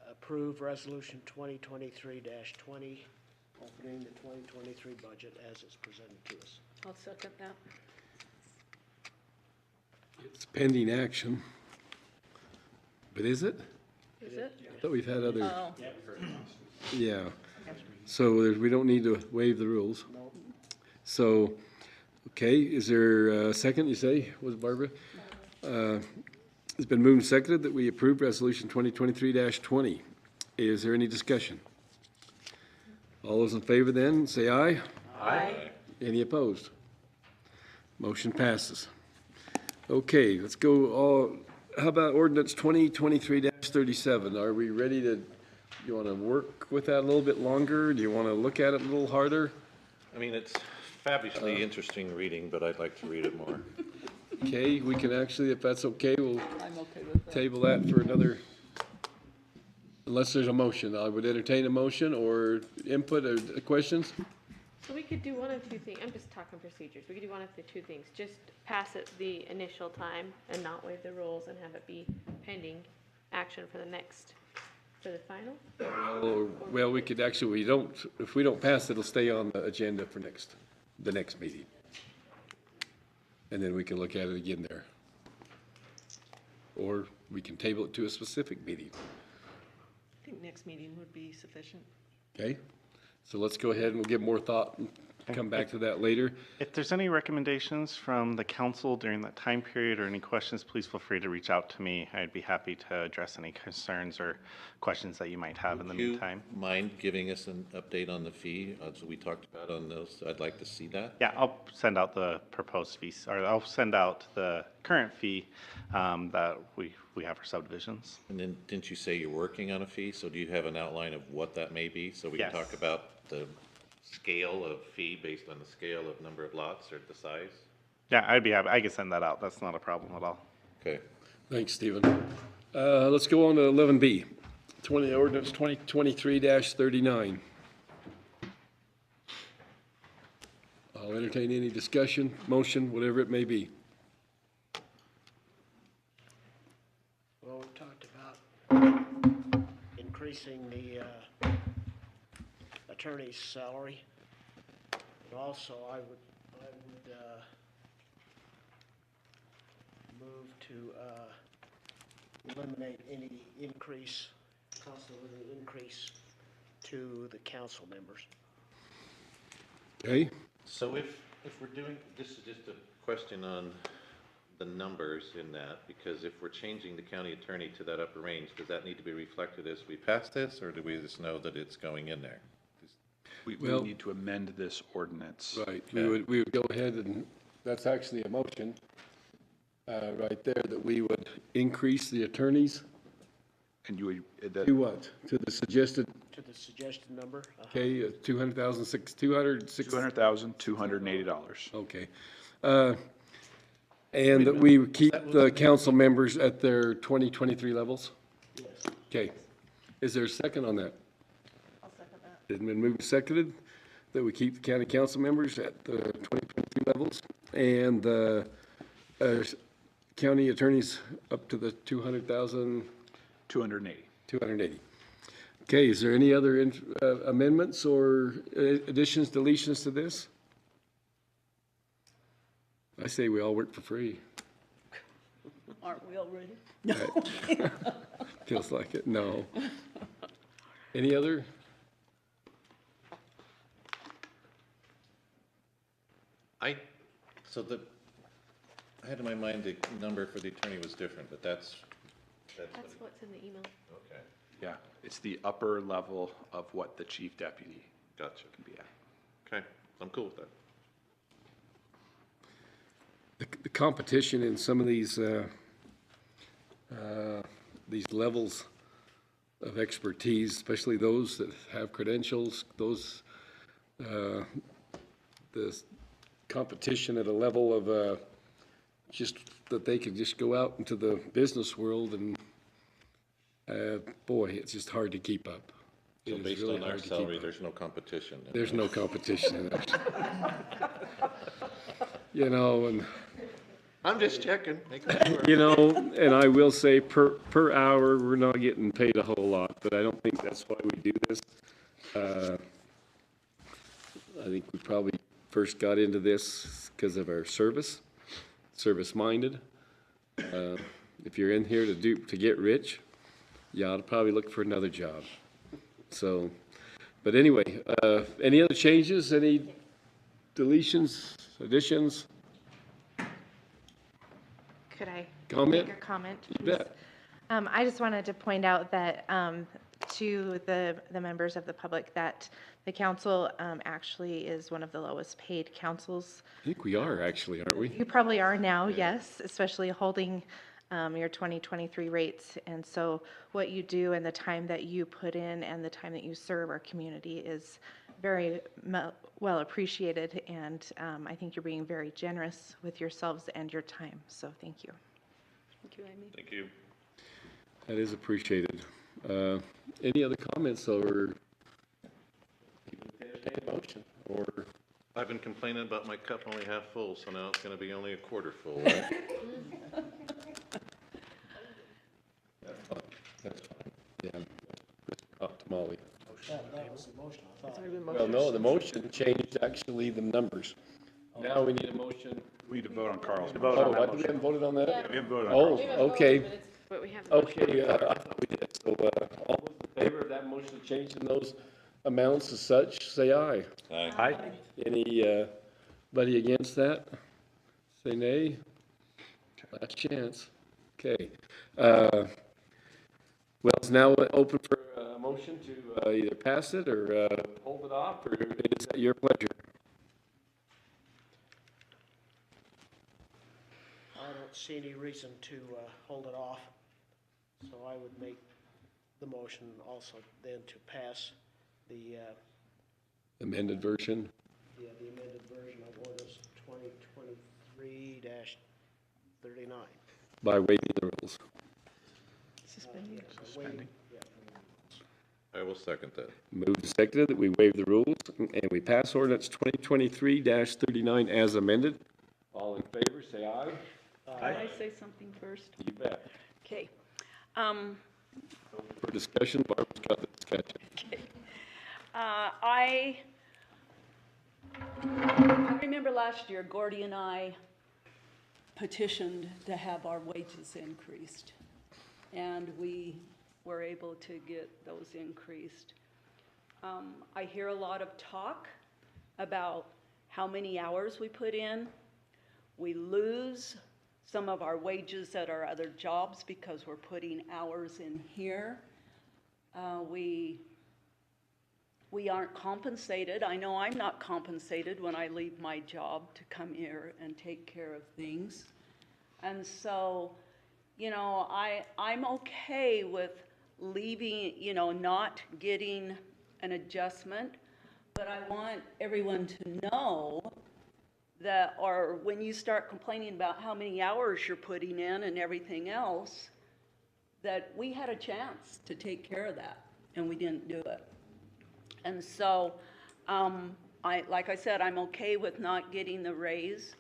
approve Resolution 2023-20, opening the 2023 budget as it's presented to us. I'll second that. It's pending action. But is it? Is it? I thought we've had other, Oh, yeah. So we don't need to waive the rules. So, okay, is there a second, you say, was it Barbara? It's been moved and seconded that we approve Resolution 2023-20. Is there any discussion? All those in favor then, say aye. aye. Any opposed? Motion passes. Okay, let's go, how about ordinance 2023-37? Are we ready to, you want to work with that a little bit longer? Do you want to look at it a little harder? I mean, it's fabulously interesting reading, but I'd like to read it more. Okay, we can actually, if that's okay, we'll I'm okay with that. table that for another, unless there's a motion. I would entertain a motion or input or questions. So we could do one of two things. I'm just talking procedures. We could do one of the two things. Just pass it the initial time and not waive the rules and have it be pending action for the final. Well, we could actually, if we don't pass it, it'll stay on the agenda for the next meeting. And then we can look at it again there. Or we can table it to a specific meeting. I think next meeting would be sufficient. Okay? So let's go ahead and we'll give more thought and come back to that later. If there's any recommendations from the council during that time period or any questions, please feel free to reach out to me. I'd be happy to address any concerns or questions that you might have in the meantime. Would you mind giving us an update on the fee, as we talked about on those? I'd like to see that. Yeah, I'll send out the proposed fees, or I'll send out the current fee that we have for subdivisions. And then, didn't you say you're working on a fee? So do you have an outline of what that may be? So we can Yes. talk about the scale of fee based on the scale of number of lots or the size? Yeah, I'd be happy, I can send that out, that's not a problem at all. Okay. Thanks, Stephen. Let's go on to 11B, ordinance 2023-39. I'll entertain any discussion, motion, whatever it may be. Well, we talked about increasing the attorney's salary. And also, I would move to eliminate any cost of living increase to the council members. Okay? So if we're doing, this is just a question on the numbers in that, because if we're changing the county attorney to that upper range, does that need to be reflected as we pass this, or do we just know that it's going in there? We Well- need to amend this ordinance. Right, we would go ahead and, that's actually a motion, right there, that we would increase the attorneys And you would, to what? To the suggested, To the suggested number? okay, 200,000, 200, $200,280. okay. And that we keep the council members at their 2023 levels? Yes. Okay. Is there a second on that? I'll second that. It's been moved and seconded that we keep the county council members at the 2023 levels and the county attorneys up to the 200,000, 280. 280. Okay, is there any other amendments or additions, deletions to this? I say we all work for free. Aren't we already? Feels like it, no. Any other? So I had in my mind the number for the attorney was different, but that's That's what's in the email. okay. Yeah, it's the upper level of what the chief deputy Gotcha. can be at. Okay, I'm cool with that. The competition in some of these levels of expertise, especially those that have credentials, the competition at a level of just that they could just go out into the business world and boy, it's just hard to keep up. It So is based really on our hard to keep salary, up. there's no competition. There's no competition in it. You know, and I'm just checking, making sure. You know, and I will say per hour, we're not getting paid a whole lot, but I don't think that's why we do this. I think we probably first got into this because of our service-minded. If you're in here to get rich, you ought to probably look for another job. So, but anyway, any other changes, any deletions, additions? Could I Comment? make a comment? You please? bet. I just wanted to point out that to the members of the public that the council actually is one of the lowest paid councils. I think we are actually, aren't we? You probably are now, yes, especially holding your 2023 rates. And so what you do and the time that you put in and the time that you serve our community is very well appreciated. And I think you're being very generous with yourselves and your time. So thank you. Thank you, Amy. Thank you. That is appreciated. Any other comments or entertain a motion or? I've been complaining about my cup only half full, so now it's gonna be only a quarter full, right? That's fine. That's fine. Yeah. Tamale. That was the motion, I thought. Well, no, the motion changed actually the numbers. Now we need a motion. We need to vote on Carl's. Oh, we haven't voted on that? We haven't voted on Oh, Carl's. okay. But we have. Okay, I thought we did. So, all those in favor of that motion changing those amounts as such, say aye. Aye. Any, buddy against that? Say nay. Last chance. Okay. Well, it's now open for a motion to either pass it or hold it off, or is that your pleasure? I don't see any reason to hold it off, so I would make the motion also then to pass the Amended version? the amended version of ordinance 2023-39. By waiving the rules. Suspending. I will second that. Moved and seconded that we waive the rules and we pass ordinance 2023-39 as amended. All in favor, say aye. Can I say something first? You bet. Okay. For discussion, Barbara's got the discussion. I remember last year, Gordy and I petitioned to have our wages increased, and we were able to get those increased. I hear a lot of talk about how many hours we put in. We lose some of our wages at our other jobs because we're putting hours in here. We aren't compensated. I know I'm not compensated when I leave my job to come here and take care of things. And so, you know, I'm okay with leaving, you know, not getting an adjustment, but I want everyone to know that, or when you start complaining about how many hours you're putting in and everything else, that we had a chance to take care of that, and we didn't do it. And so, like I said, I'm okay with not getting the raise,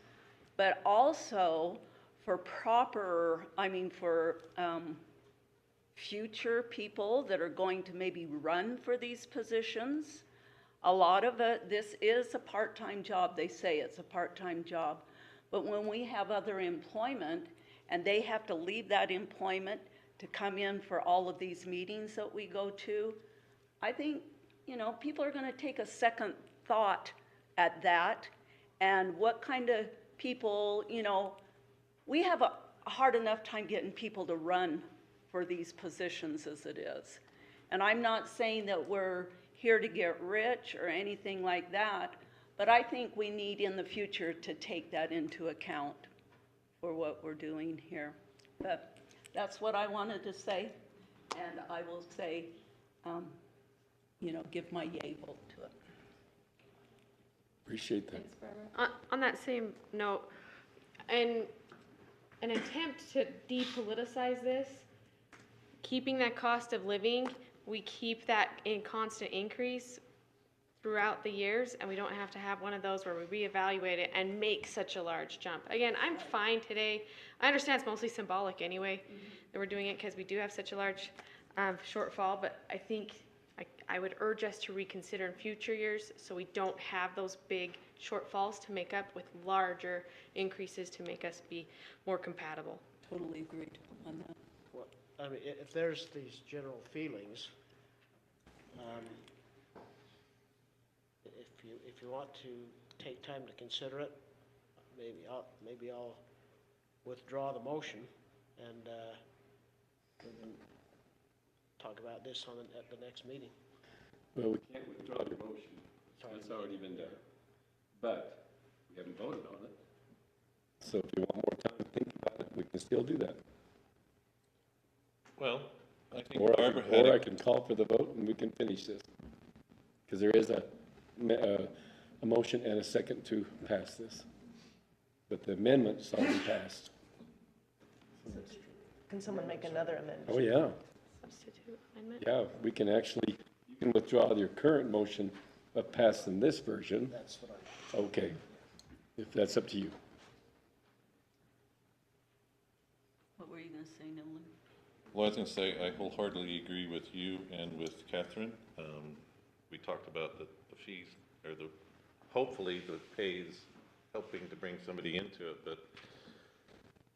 but also for future people that are going to maybe run for these positions. A lot of it, this is a part-time job. They say it's a part-time job. But when we have other employment and they have to leave that employment to come in for all of these meetings that we go to, I think, you know, people are going to take a second thought at that and what kind of people, you know, we have a hard enough time getting people to run for these positions as it is. And I'm not saying that we're here to get rich or anything like that, but I think we need in the future to take that into account for what we're doing here. But that's what I wanted to say, and I will say, you know, give my yay vote to it. Appreciate that. On that same note, in an attempt to depoliticize this, keeping that cost of living, we keep that in constant increase. throughout the years, and we don't have to have one of those where we reevaluate it and make such a large jump. Again, I'm fine today. I understand it's mostly symbolic anyway, that we're doing it because we do have such a large shortfall, but I think I would urge us to reconsider in future years so we don't have those big shortfalls to make up with larger increases to make us be more compatible. Totally agreed on that. Well, I mean, if there's these general feelings, if you want to take time to consider it, maybe I'll withdraw the motion and we can talk about this at the next meeting. Well, we can't withdraw your motion. It's already been done. But we haven't voted on it. So if you want more time to think about it, we can still do that. Well, I think Or Barbara had I can call for the vote and we can finish this. Because there is a motion and a second to pass this. But the amendment's already passed. Can someone make another amendment? Oh, yeah. Substitute amendment? Yeah, we can actually, you can withdraw your current motion of passing this version. That's what Okay, if that's up to you. What were you gonna say, Nolan? Well, I was going to say, I wholeheartedly agree with you and with Catherine. We talked about the fees, or hopefully the pays helping to bring somebody into it, but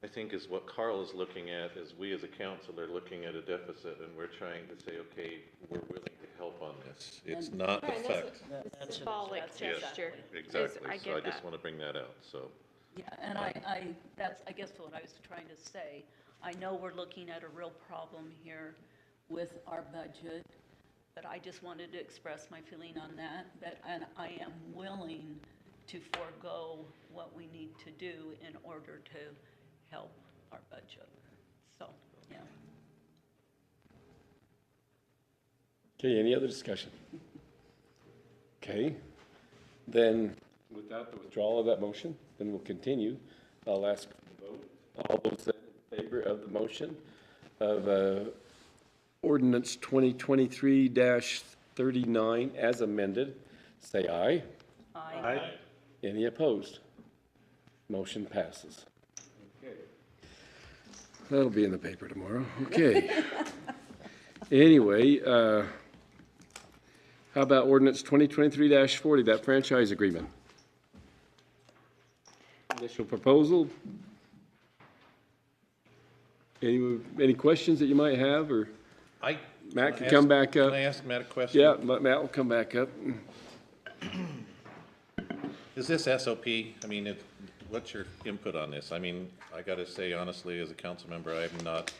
I think is what Carl is looking at is we as a council are looking at a deficit and we're trying to say, okay, we're willing to help on this. It's not the Right, fact. that's a symbolic Yes, gesture. exactly. I So I get just that. want to bring that out, so. Yeah, and that's, I guess what I was trying to say. I know we're looking at a real problem here with our budget, but I just wanted to express my feeling on that, and I am willing to forego what we need to do in order to help our budget. So, yeah. Okay, any other discussion? Okay, then without the withdrawal of that motion, then we'll continue. I'll ask for the vote. All those in favor of the motion of ordinance 2023-39 as amended, say aye. Aye. Any opposed? Motion passes. Okay. That'll be in the paper tomorrow. Okay. Anyway, how about ordinance 2023-40, that franchise agreement? Initial proposal? Any questions that you might have, or Matt can come back up? Can I ask Matt a question? Yeah, Matt will come back up. Is this SOP? I mean, what's your input on this? I mean, I got to say honestly, as a council member, I'm not.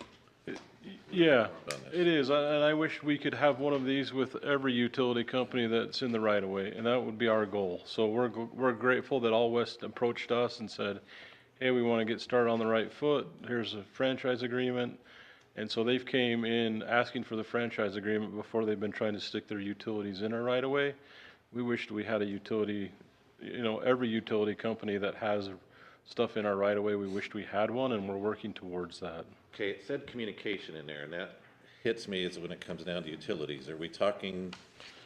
Yeah, it is, and I wish we could have one of these with every utility company that's in the right of way, and that would be our goal. So we're grateful that All West approached us and said, hey, we want to get started on the right foot. Here's a franchise agreement. And so they've came in asking for the franchise agreement before they've been trying to stick their utilities in our right of way. We wished we had a utility, every utility company that has stuff in our right of way, we wished we had one, and we're working towards that. Okay, it said communication in there, and that hits me is when it comes down to utilities. Are we talking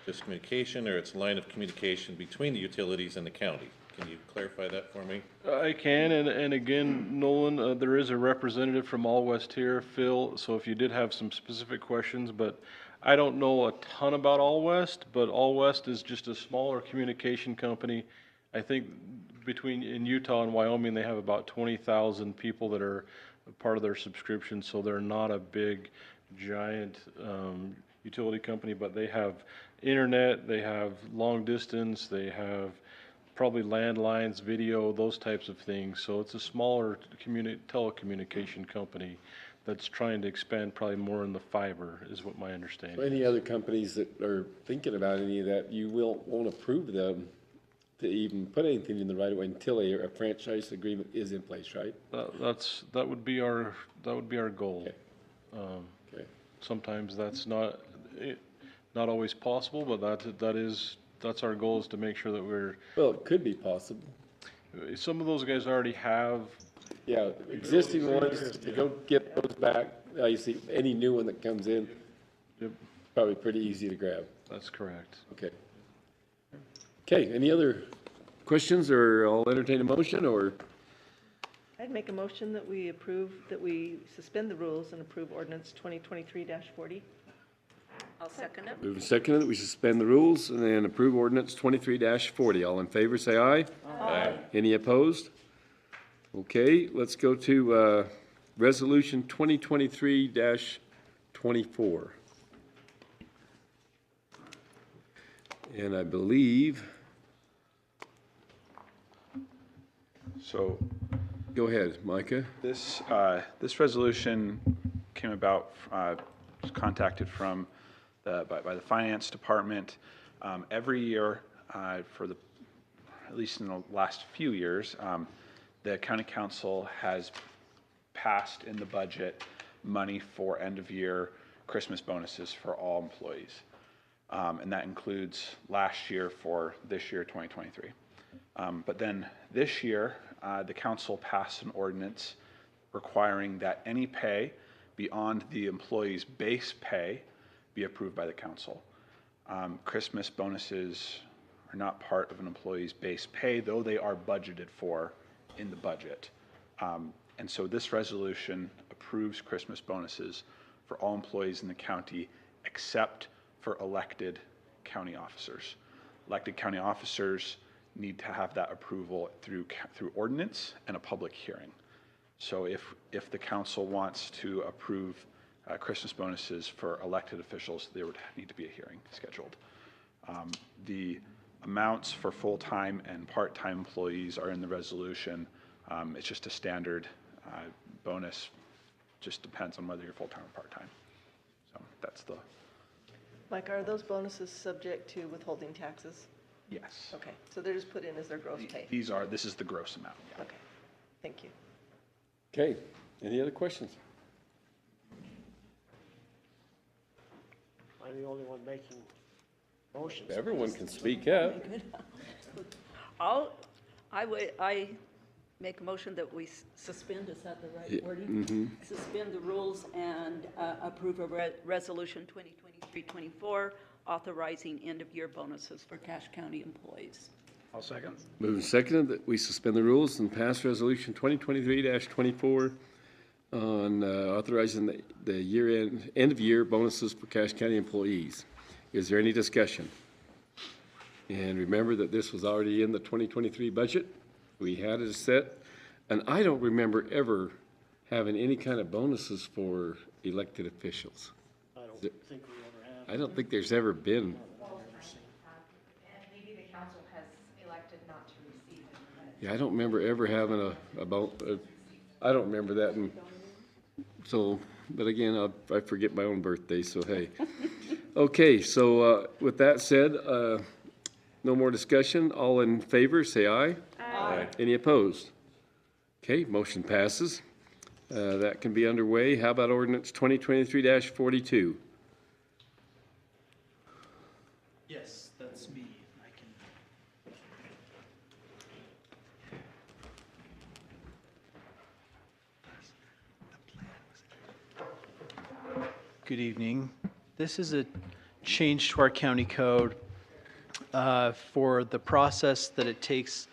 just communication, or it's line of communication between the utilities and the county? Can you clarify that for me? I can, and again, Nolan, there is a representative from All West here, Phil, so if you did have some specific questions, but I don't know a ton about All West, but All West is just a smaller communication company. I think in Utah and Wyoming, they have about 20,000 people that are part of their subscription, so they're not a big, giant utility company, but they have internet, they have long distance, they have probably landlines, video, those types of things. So it's a smaller telecommunication company that's trying to expand probably more in the fiber, is what my understanding So any other companies that are thinking about any of that, you won't approve them to even put anything in the right of way until a franchise agreement is in place, right? That would be our goal. Okay. Okay. Sometimes that's not always possible, but that's our goal, is to make sure that we're. Well, it could be possible. Some of those guys already have. Yeah, existing ones, to go get those back, you see, any new one that comes in, Yep, probably pretty easy to grab. that's correct. Okay. Okay, any other questions, or I'll entertain a motion, or? I'd make a motion that we approve, that we suspend the rules and approve ordinance 2023-40. I'll second it. Move and second that we suspend the rules and then approve ordinance 23-40. All in favor, say aye. Aye. Any opposed? Okay, let's go to resolution 2023-24. And I believe, So go ahead, Micah. this resolution came about, was contacted from by the finance department. Every year, at least in the last few years, the county council has passed in the budget money for end-of-year Christmas bonuses for all employees. And that includes last year for this year, 2023. But then this year, the council passed an ordinance requiring that any pay beyond the employee's base pay be approved by the council. Christmas bonuses are not part of an employee's base pay, though they are budgeted for in the budget. And so this resolution approves Christmas bonuses for all employees in the county except for elected county officers. Elected county officers need to have that approval through ordinance and a public hearing. So if the council wants to approve Christmas bonuses for elected officials, there would need to be a hearing scheduled. The amounts for full-time and part-time employees are in the resolution. It's just a standard bonus, just depends on whether you're full-time or part-time. So that's the, Mike, are those bonuses subject to withholding taxes? yes. Okay, so they're just put in as their gross pay? This is the gross amount, yeah. Okay, thank you. Okay, any other questions? I'm the only one making motions. Everyone can speak up. I make a motion that we suspend, is that the Yeah, right wording? Suspend the rules and approve a resolution 2023-24 authorizing end-of-year bonuses for Cache County employees. I'll second. Moving seconded that we suspend the rules and pass resolution 2023-24 on authorizing the end-of-year bonuses for Cache County employees. Is there any discussion? And remember that this was already in the 2023 budget. We had it set, and I don't remember ever having any kind of bonuses for elected officials. I don't think we ever have. I don't think there's ever been. And maybe the council has elected not to receive it, but. Yeah, I don't remember ever having I don't remember that, and so, but again, I forget my own birthday, so hey. Okay, so with that said, no more discussion. All in favor, say aye. Aye. Any opposed? Okay, motion passes. That can be underway. How about ordinance 2023-42? Yes, that's me. I can. Good evening. This is a change to our county code for the process that it takes,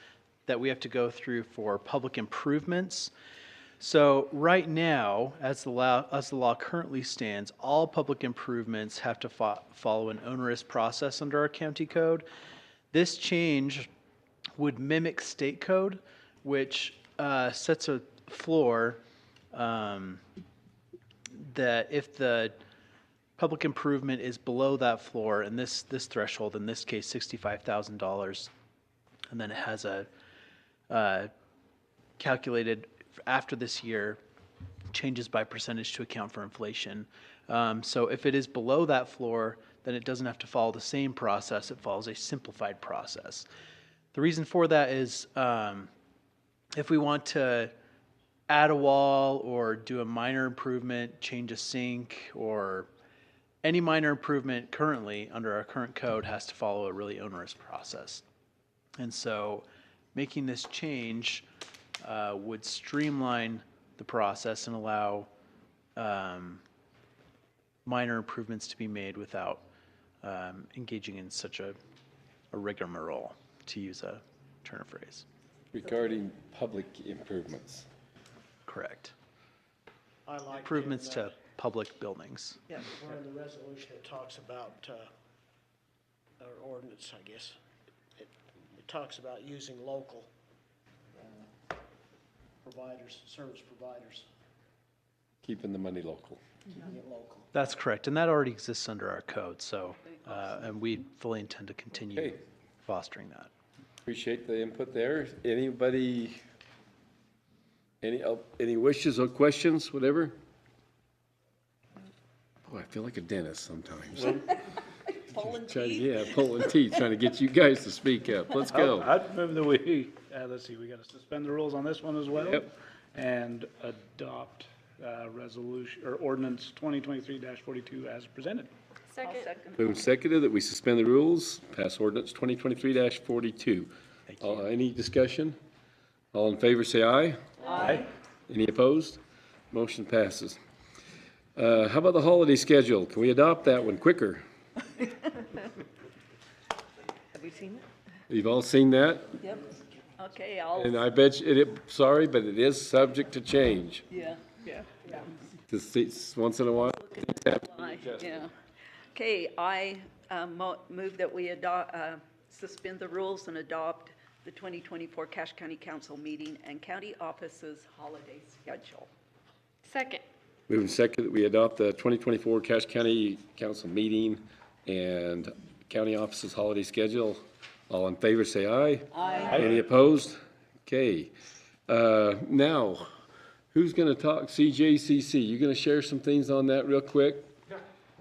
that we have to go through for public improvements. So right now, as the law currently stands, all public improvements have to follow an onerous process under our county code. This change would mimic state code, which sets a floor that if the public improvement is below that floor, and this threshold, in this case, $65,000, and then it has a calculated after this year, changes by percentage to account for inflation. So if it is below that floor, then it doesn't have to follow the same process, it follows a simplified process. The reason for that is if we want to add a wall or do a minor improvement, change a sink, or any minor improvement currently under our current code has to follow a really onerous process. And so making this change would streamline the process and allow minor improvements to be made without engaging in such a rigmarole. to use a turn of phrase. Regarding public improvements. Correct. I like Improvements to public buildings. Yeah. where in the resolution it talks about, or ordinance, I guess, it talks about using local providers, service providers, Keeping the money local. keeping it local. That's correct, and that already exists under our code, so, and we fully intend to continue Okay. fostering that. Appreciate the input there. Anybody, any wishes or questions, whatever? Boy, I feel like a dentist sometimes. Pulling Trying to- teeth. Yeah, pulling teeth, trying to get you guys to speak up. Let's go. I'd move that we, let's see, we got to suspend the rules on this one as well. Yep. And adopt resolution, or ordinance 2023-42 as presented. I'll second. Moved and seconded that we suspend the rules, pass ordinance 2023-42. Any discussion? All in favor, say aye. Aye. Any opposed? Motion passes. How about the holiday schedule? Can we adopt that one quicker? Have we seen it? You've all seen that? Yep. Okay, And I bet you, sorry, but it is subject to change. yeah. Once in a while. Yeah. Okay, I move that we adopt, suspend the rules and adopt the 2024 Cache County Council meeting and county offices holiday schedule. Second. Moving second that we adopt the 2024 Cache County Council meeting and county offices holiday schedule. All in favor, say aye. Aye. Any opposed? Okay. Now, who's going to talk CJCC? You going to share some things on that real quick?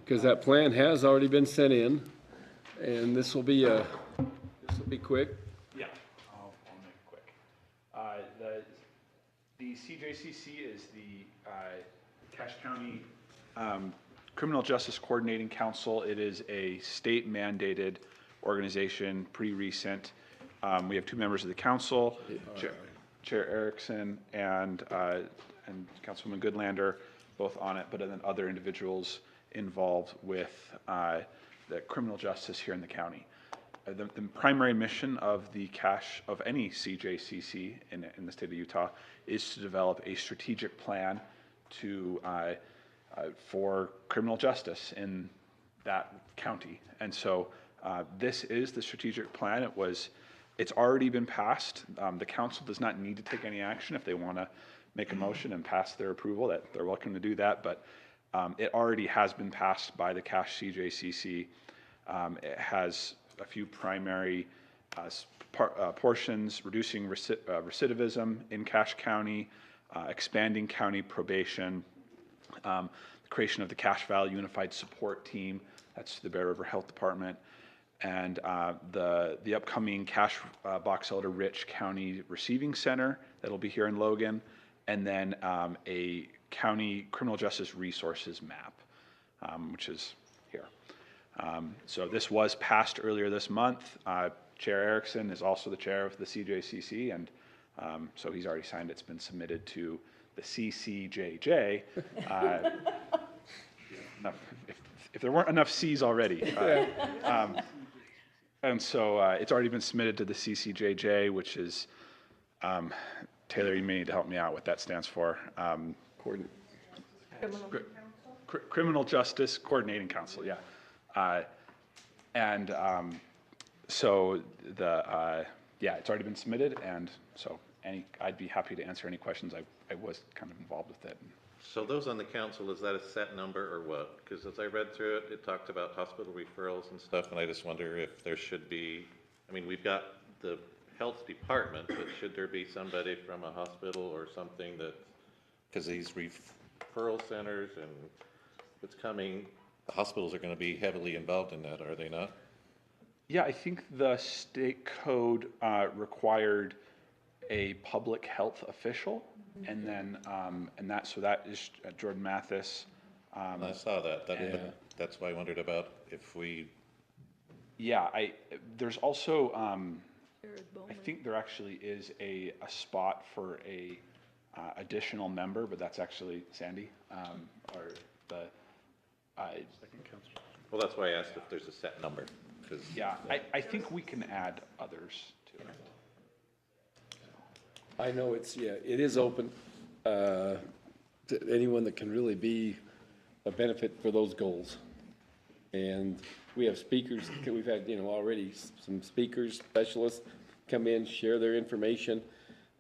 Because that plan has already been sent in, and this will be quick. Yeah, I'll make it quick. The CJCC is the Cache County Criminal Justice Coordinating Council. It is a state-mandated organization, pretty recent. We have two members of the council, Chair Erickson and Councilwoman Goodlander, both on it, but then other individuals involved with the criminal justice here in the county. The primary mission of the cache of any CJCC in the state of Utah is to develop a strategic plan to for criminal justice in that county. And so this is the strategic plan. It's already been passed. The council does not need to take any action. If they want to make a motion and pass their approval, that they're welcome to do that. But it already has been passed by the Cache CJCC. It has a few primary portions: reducing recidivism in Cache County, expanding county probation, the creation of the Cache Valley Unified Support Team, that's the Bear River Health Department, and the upcoming Cache Box Elder Rich County Receiving Center that'll be here in Logan, and then a county criminal justice resources map, which is here. So this was passed earlier this month. Chair Erickson is also the chair of the CJCC, and so he's already signed. It's been submitted to the CCJJ. If there weren't enough C's already. And so it's already been submitted to the CCJJ, which is, Taylor, you may need to help me out what that stands for. Criminal Justice Coordinating Council, yeah. So it's already been submitted, and so I'd be happy to answer any questions. I was kind of involved with it. So those on the council, is that a set number or what? Because as I read through it, it talked about hospital referrals and stuff, and I just wonder if there should be, I mean, we've got the health department, but should there be somebody from a hospital or something that, because these referral centers and what's coming, the hospitals are going to be heavily involved in that, are they not? Yeah, I think the state code required a public health official, and then so that is Jordan Mathis. I saw that. That's why I wondered about if we. Yeah, there's also I think there actually is a spot for a additional member, but that's actually Sandy or the. Well, that's why I asked if there's a set number. Yeah, I think we can add others I know it's, yeah, it is open to anyone that can really be a benefit for those goals. And we have speakers, we've had, already some speakers, specialists come in, share their information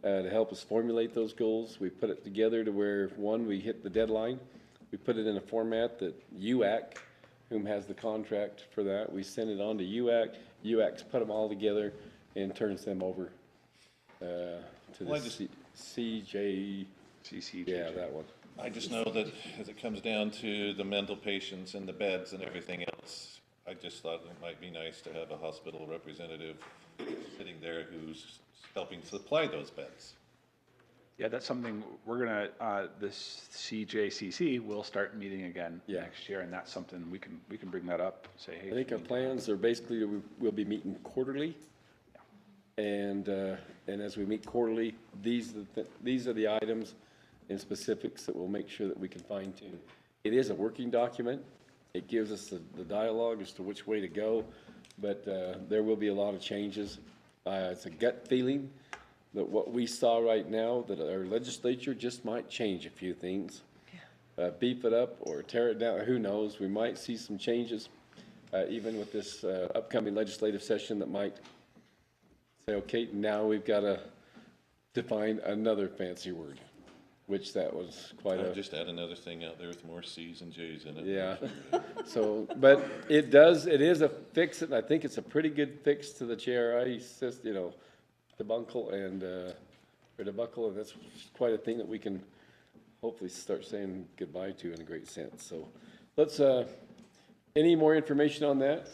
to help us formulate those goals. We put it together to where, one, we hit the deadline. We put it in a format that UAC, whom has the contract for that, we send it on to UAC. UAC's put them all together and turns them over to Well, the CJ. Yeah, that one. I just know that as it comes down to the mental patients and the beds and everything else, I just thought it might be nice to have a hospital representative sitting there who's helping supply those beds. Yeah, that's something we're gonna, this CJCC will start meeting again next year, and that's something we can bring that up, say, hey. I think our plans are basically, we'll be meeting quarterly. And as we meet quarterly, these are the items and specifics that we'll make sure that we can fine tune. It is a working document. It gives us the dialogue as to which way to go, but there will be a lot of changes. It's a gut feeling that what we saw right now, that our legislature just might change a few things. Beef it up or tear it down, who knows? We might see some changes, even with this upcoming legislative session that might say, okay, now we've got to define another fancy word, which that was quite a. Just add another thing out there with more C's and J's in it. Yeah. So, but it is a fix, and I think it's a pretty good fix to the JRI system, debunkle and, or debunkle, and that's quite a thing that we can hopefully start saying goodbye to in a great sense. So let's, any more information on that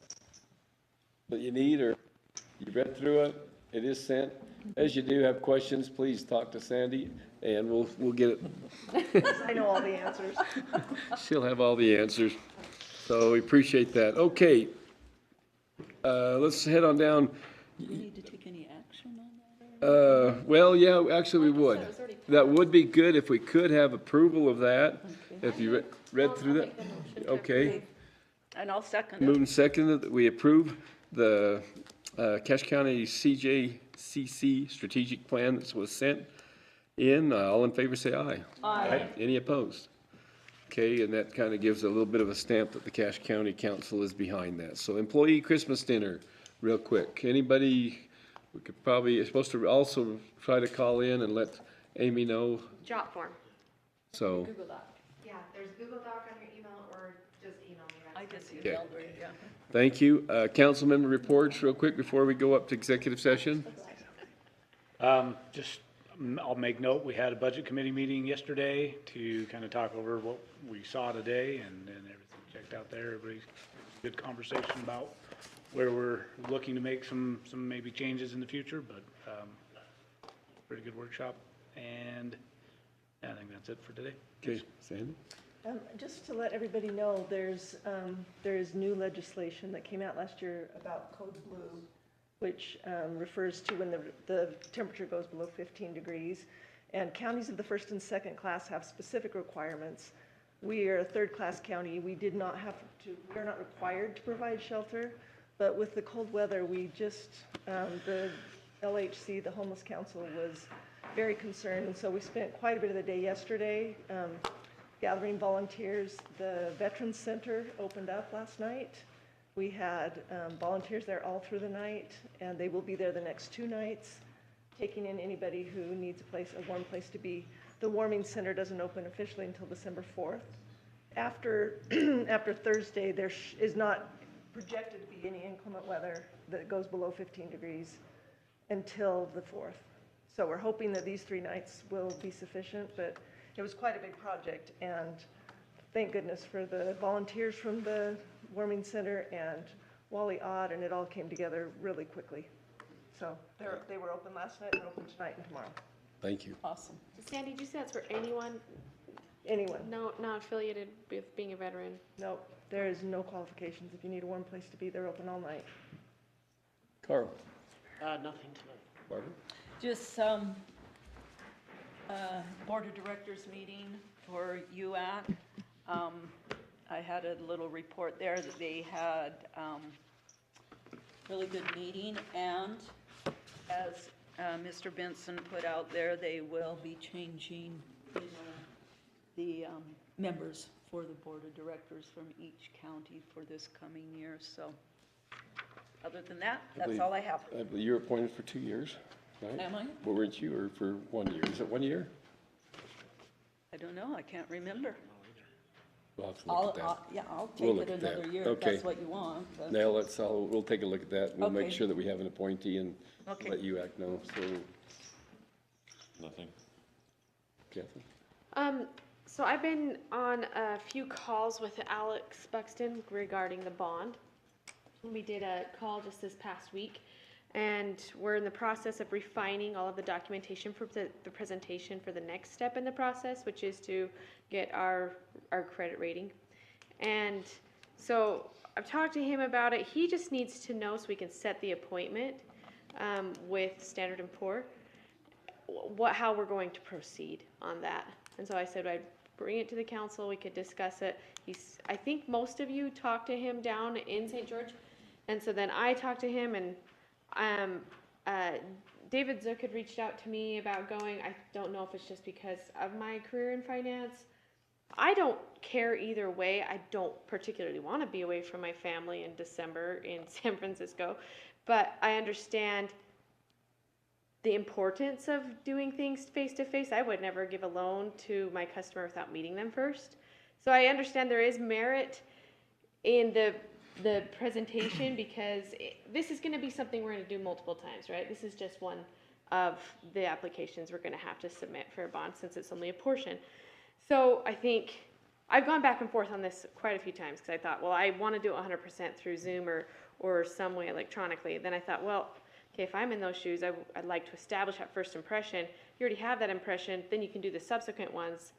you need, or you read through it? It is sent. As you do have questions, please talk to Sandy and we'll get it. I know all the answers. She'll have all the answers. So we appreciate that. Okay. Let's head on down. Do we need to take any action on that? Well, yeah, actually we would. That would be good if we could have approval of that. If you read through that. Okay. And I'll second it. Moved and seconded that we approve the Cache County CJCC strategic plan that was sent in. All in favor say aye. Aye. Any opposed? Okay, and that kind of gives a little bit of a stamp that the Cache County Council is behind that. So employee Christmas dinner, real quick. Anybody, we could probably, supposed to also try to call in and let Amy know. Jot form. So, Google Doc. Yeah, there's Google Doc on your email or just email me. I just Okay. emailed her, yeah. thank you. Council member reports real quick before we go up to executive session. I'll make note, we had a budget committee meeting yesterday to kind of talk over what we saw today and everything checked out there. Everybody's good conversation about where we're looking to make some maybe changes in the future, but pretty good workshop. And yeah, I think that's it for today. Okay, Sandy? Just to let everybody know, there is new legislation that came out last year about Code Blue, which refers to when the temperature goes below 15 degrees. And counties of the first and second class have specific requirements. We are a third-class county. We are not required to provide shelter, but with the cold weather, the LHC, the Homeless Council, was very concerned, and so we spent quite a bit of the day yesterday gathering volunteers. The Veterans Center opened up last night. We had volunteers there all through the night, and they will be there the next 2 nights, taking in anybody who needs a warm place to be. The warming center doesn't open officially until December 4th. After Thursday, there is not projected to be any inclement weather that goes below 15 degrees until the 4th. So we're hoping that these 3 nights will be sufficient, but it was quite a big project, and thank goodness for the volunteers from the warming center and Wally Odd, and it all came together really quickly. So they were open last night, they're open tonight and tomorrow. Thank you. Awesome. Sandy, did you say that's for anyone? Anyone? No, not affiliated with being a veteran? Nope, there is no qualifications. If you need a warm place to be, they're open all night. Carl? Nothing tonight. Barbara? Just Board of Directors meeting for UAC. I had a little report there that they had really good meeting, and As Mr. Benson put out there, they will be changing the members for the board of directors from each county for this coming year, so other than that, that's all I have. I believe you're appointed for 2 years, right? Am I? Well, weren't you, or for 1 year? Is it 1 year? I don't know, I can't remember. We'll have to look at that. Yeah, I'll We'll take look it at that. another year if Okay. that's what you want. but- Now, we'll take a look at that. We'll make Okay. sure that we have an appointee and Okay. let you act know, so. Nothing. Catherine? So I've been on a few calls with Alex Buxton regarding the bond. We did a call just this past week, and we're in the process of refining all of the documentation for the presentation for the next step in the process, which is to get our credit rating. And so I've talked to him about it. He just needs to know so we can set the appointment with Standard & Poor, how we're going to proceed on that. And so I said I'd bring it to the council, we could discuss it. I think most of you talked to him down in St. George, and so then I talked to him, and David Zook had reached out to me about going. I don't know if it's just because of my career in finance. I don't care either way. I don't particularly want to be away from my family in December in San Francisco, but I understand the importance of doing things face to face. I would never give a loan to my customer without meeting them first. So I understand there is merit in the presentation because this is going to be something we're going to do multiple times, right? This is just one of the applications we're going to have to submit for a bond since it's only a portion. So I think I've gone back and forth on this quite a few times because I thought, well, I want to do it 100% through Zoom or some way electronically. Then I thought, well, okay, if I'm in those shoes, I'd like to establish that first impression. You already have that impression, then you can do the subsequent ones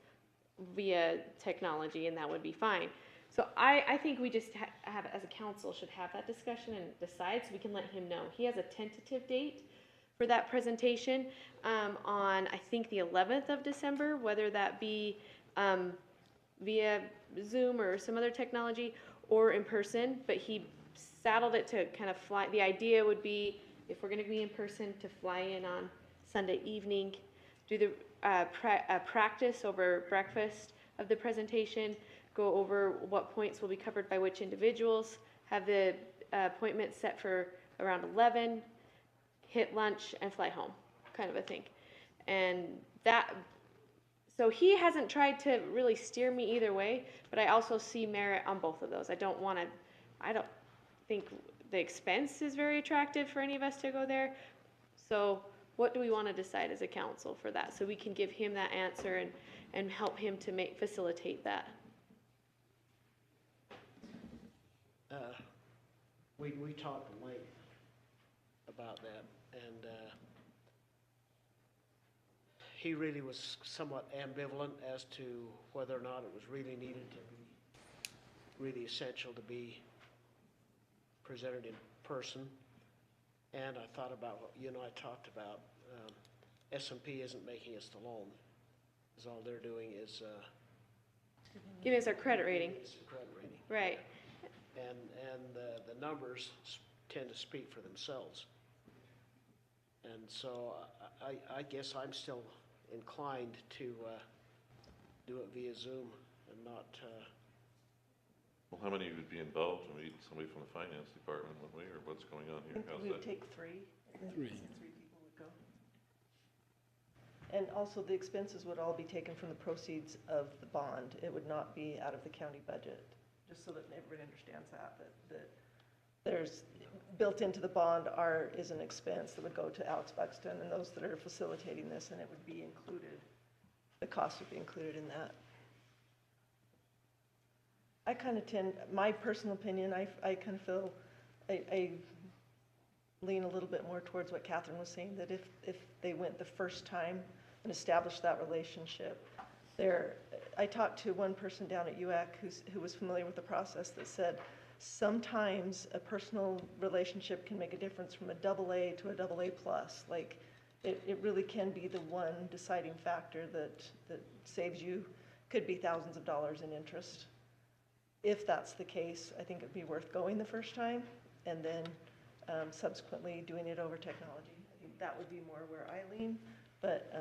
via technology, and that would be fine. So I think we just have, as a council, should have that discussion and decide so we can let him know. He has a tentative date for that presentation on, I think, the 11th of December, whether that be via Zoom or some other technology or in person, but he saddled it to kind of fly. The idea would be, if we're going to be in person, to fly in on Sunday evening, do the practice over breakfast of the presentation, go over what points will be covered by which individuals, have the appointment set for around 11, hit lunch, and fly home, kind of a thing. And that, so he hasn't tried to really steer me either way, but I also see merit on both of those. I don't think the expense is very attractive for any of us to go there. So what do we want to decide as a council for that? So we can give him that answer and help him to facilitate that. We talked at length about that, and he really was somewhat ambivalent as to whether or not it was really needed to be, really essential to be presented in person. And I thought about what you and I talked about. S&P isn't making us the loan, because all they're doing is Giving us our credit rating. giving us a credit rating. Right. And the numbers tend to speak for themselves. And so I guess I'm still inclined to do it via Zoom and not. Well, how many would be involved? We need somebody from the finance department, wouldn't we, or what's going on here? How's We would that? take three. Three. Three people would go. And also, the expenses would all be taken from the proceeds of the bond. It would not be out of the county budget, just so that everybody understands that there's, built into the bond is an expense that would go to Alex Buxton and those that are facilitating this, and it would be included, the cost would be included in that. I kind of my personal opinion, I kind of feel, I lean a little bit more towards what Catherine was saying, that if they went the first time and established that relationship, I talked to one person down at UAC who was familiar with the process that said, sometimes a personal relationship can make a difference from a AA to a AA plus. Like, it really can be the one deciding factor that saves you, could be thousands of dollars in interest. If that's the case, I think it'd be worth going the first time and then subsequently doing it over technology. I think that would be more where I lean, but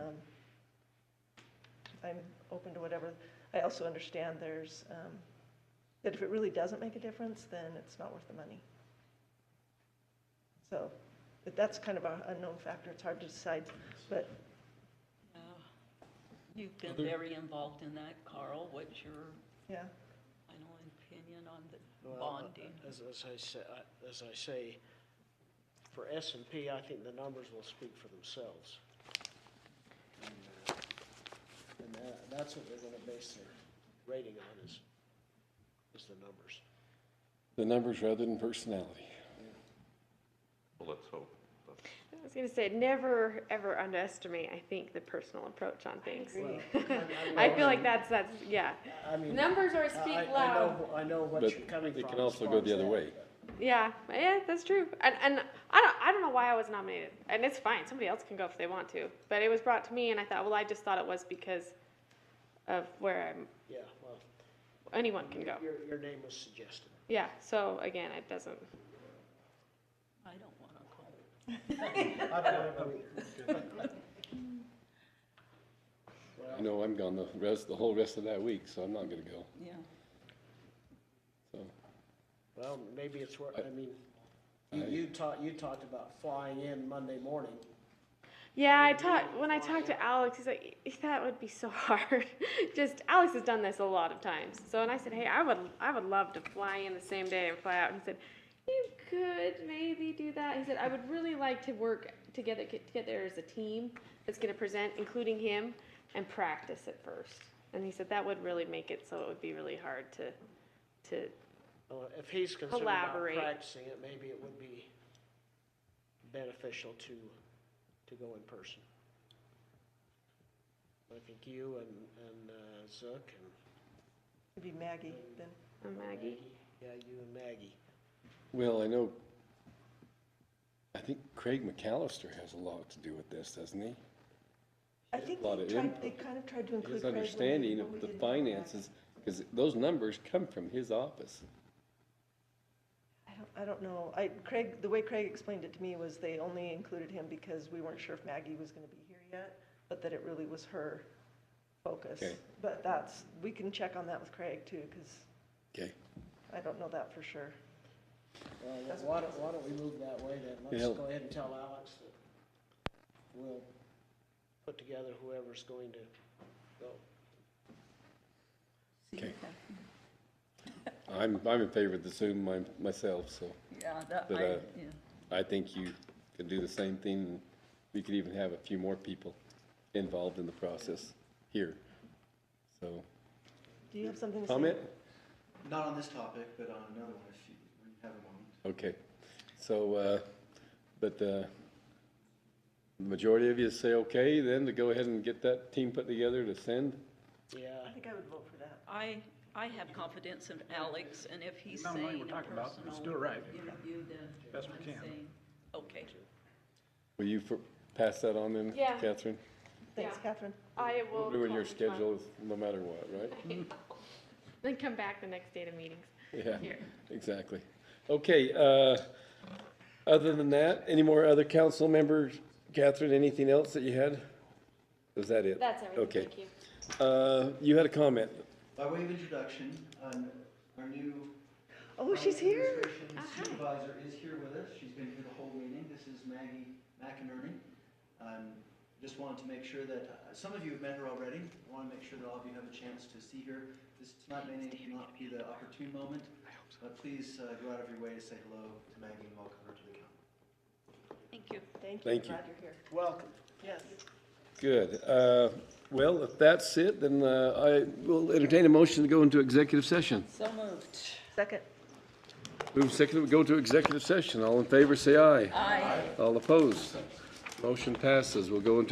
I'm open to whatever. I also understand there's, that if it really doesn't make a difference, then it's not worth the money. So, but that's kind of an unknown factor. It's hard to decide, but You've been very involved in that, Carl. What's your yeah. final opinion on the Well, bonding? As I say, for S&P, I think the numbers will speak for themselves. And that's what they're gonna base their rating on is the numbers. The numbers rather than personality. Well, let's hope. I was going to say, never ever underestimate, I think, the personal approach on things. I feel like that's yeah. I mean, Numbers are speak loud. I know what But you're coming from. it can as also far go as the other that. way. Yeah, that's true. And I don't know why I was nominated. And it's fine. Somebody else can go if they want to. But it was brought to me, and I thought, well, I just thought it was because of where I'm. Yeah, well. Anyone can go. Your name was suggested. Yeah. So again, it doesn't. I don't want to call. I don't know. I know I'm gone the whole rest of that week, so I'm not gonna go. Yeah. So, Well, maybe it's where, I mean, you talked about flying in Monday morning. Yeah, when I talked to Alex, he's like, that would be so hard. Just Alex has done this a lot of times. So, and I said, hey, I would love to fly in the same day and fly out. And he said, you could maybe do that. He said, I would really like to work together, get together as a team that's going to present, including him, and practice at first. And he said that would really make it so it would be really hard to If he's concerned about collaborate. practicing it, maybe it would be beneficial to go in person. I think you and Zook and It'd be Maggie then. Maggie. Yeah, you and Maggie. well, I think Craig McAllister has a lot to do with this, doesn't he? I think A lot of they input. kind of tried to include His Craig when understanding we of the did finances, because those numbers come from his office. I don't know. The way Craig explained it to me was they only included him because we weren't sure if Maggie was going to be here yet, but that it really was her focus. Okay. But we can check on that with Craig too, because Okay. I don't know that for sure. Why don't we move that way then? Let's Yeah. go ahead and tell Alex that we'll put together whoever's going to go. Okay. I'm in favor of the Zoom myself, so. Yeah, But I think you could do the same thing. We could even have a few more people involved in the process here. So, Do you have something to say? comment? Not on this topic, but on another one, if you have a moment. Okay. So, but the majority of you say okay then to go ahead and get that team put together to send? Yeah. I think I would vote for that. I have confidence in Alex, and if he's Not the money saying we're a talking about, let's personal do it right. interview, then Best we I'm can. saying, okay. Will you pass that on then, Yeah. Catherine? Thanks, Yeah. Catherine. I will. Doing call your him tomorrow. schedule no matter what, right? Then come back the next day to meetings. Yeah, Here. exactly. Okay, other than that, any more other council members? Catherine, anything else that you had? Was that it? That's everything, Okay. thank you. You had a comment. By way of introduction, our new. Oh, she's here. Administration Supervisor is here with us. She's been here the whole meeting. This is Maggie McInerney. Just wanted to make sure that, some of you have met her already. I want to make sure that all of you have a chance to see her. This tonight may not be the opportune moment, but please go out of your way to say hello to Maggie and welcome her to the county. Thank you. Thank you. Thank you. Glad you're here. Welcome. Yes. Good. Well, if that's it, then I will entertain a motion to go into executive session. So moved. Second. Move second, we go to executive session. All in favor, say aye. Aye. All opposed? Motion passes. We'll go into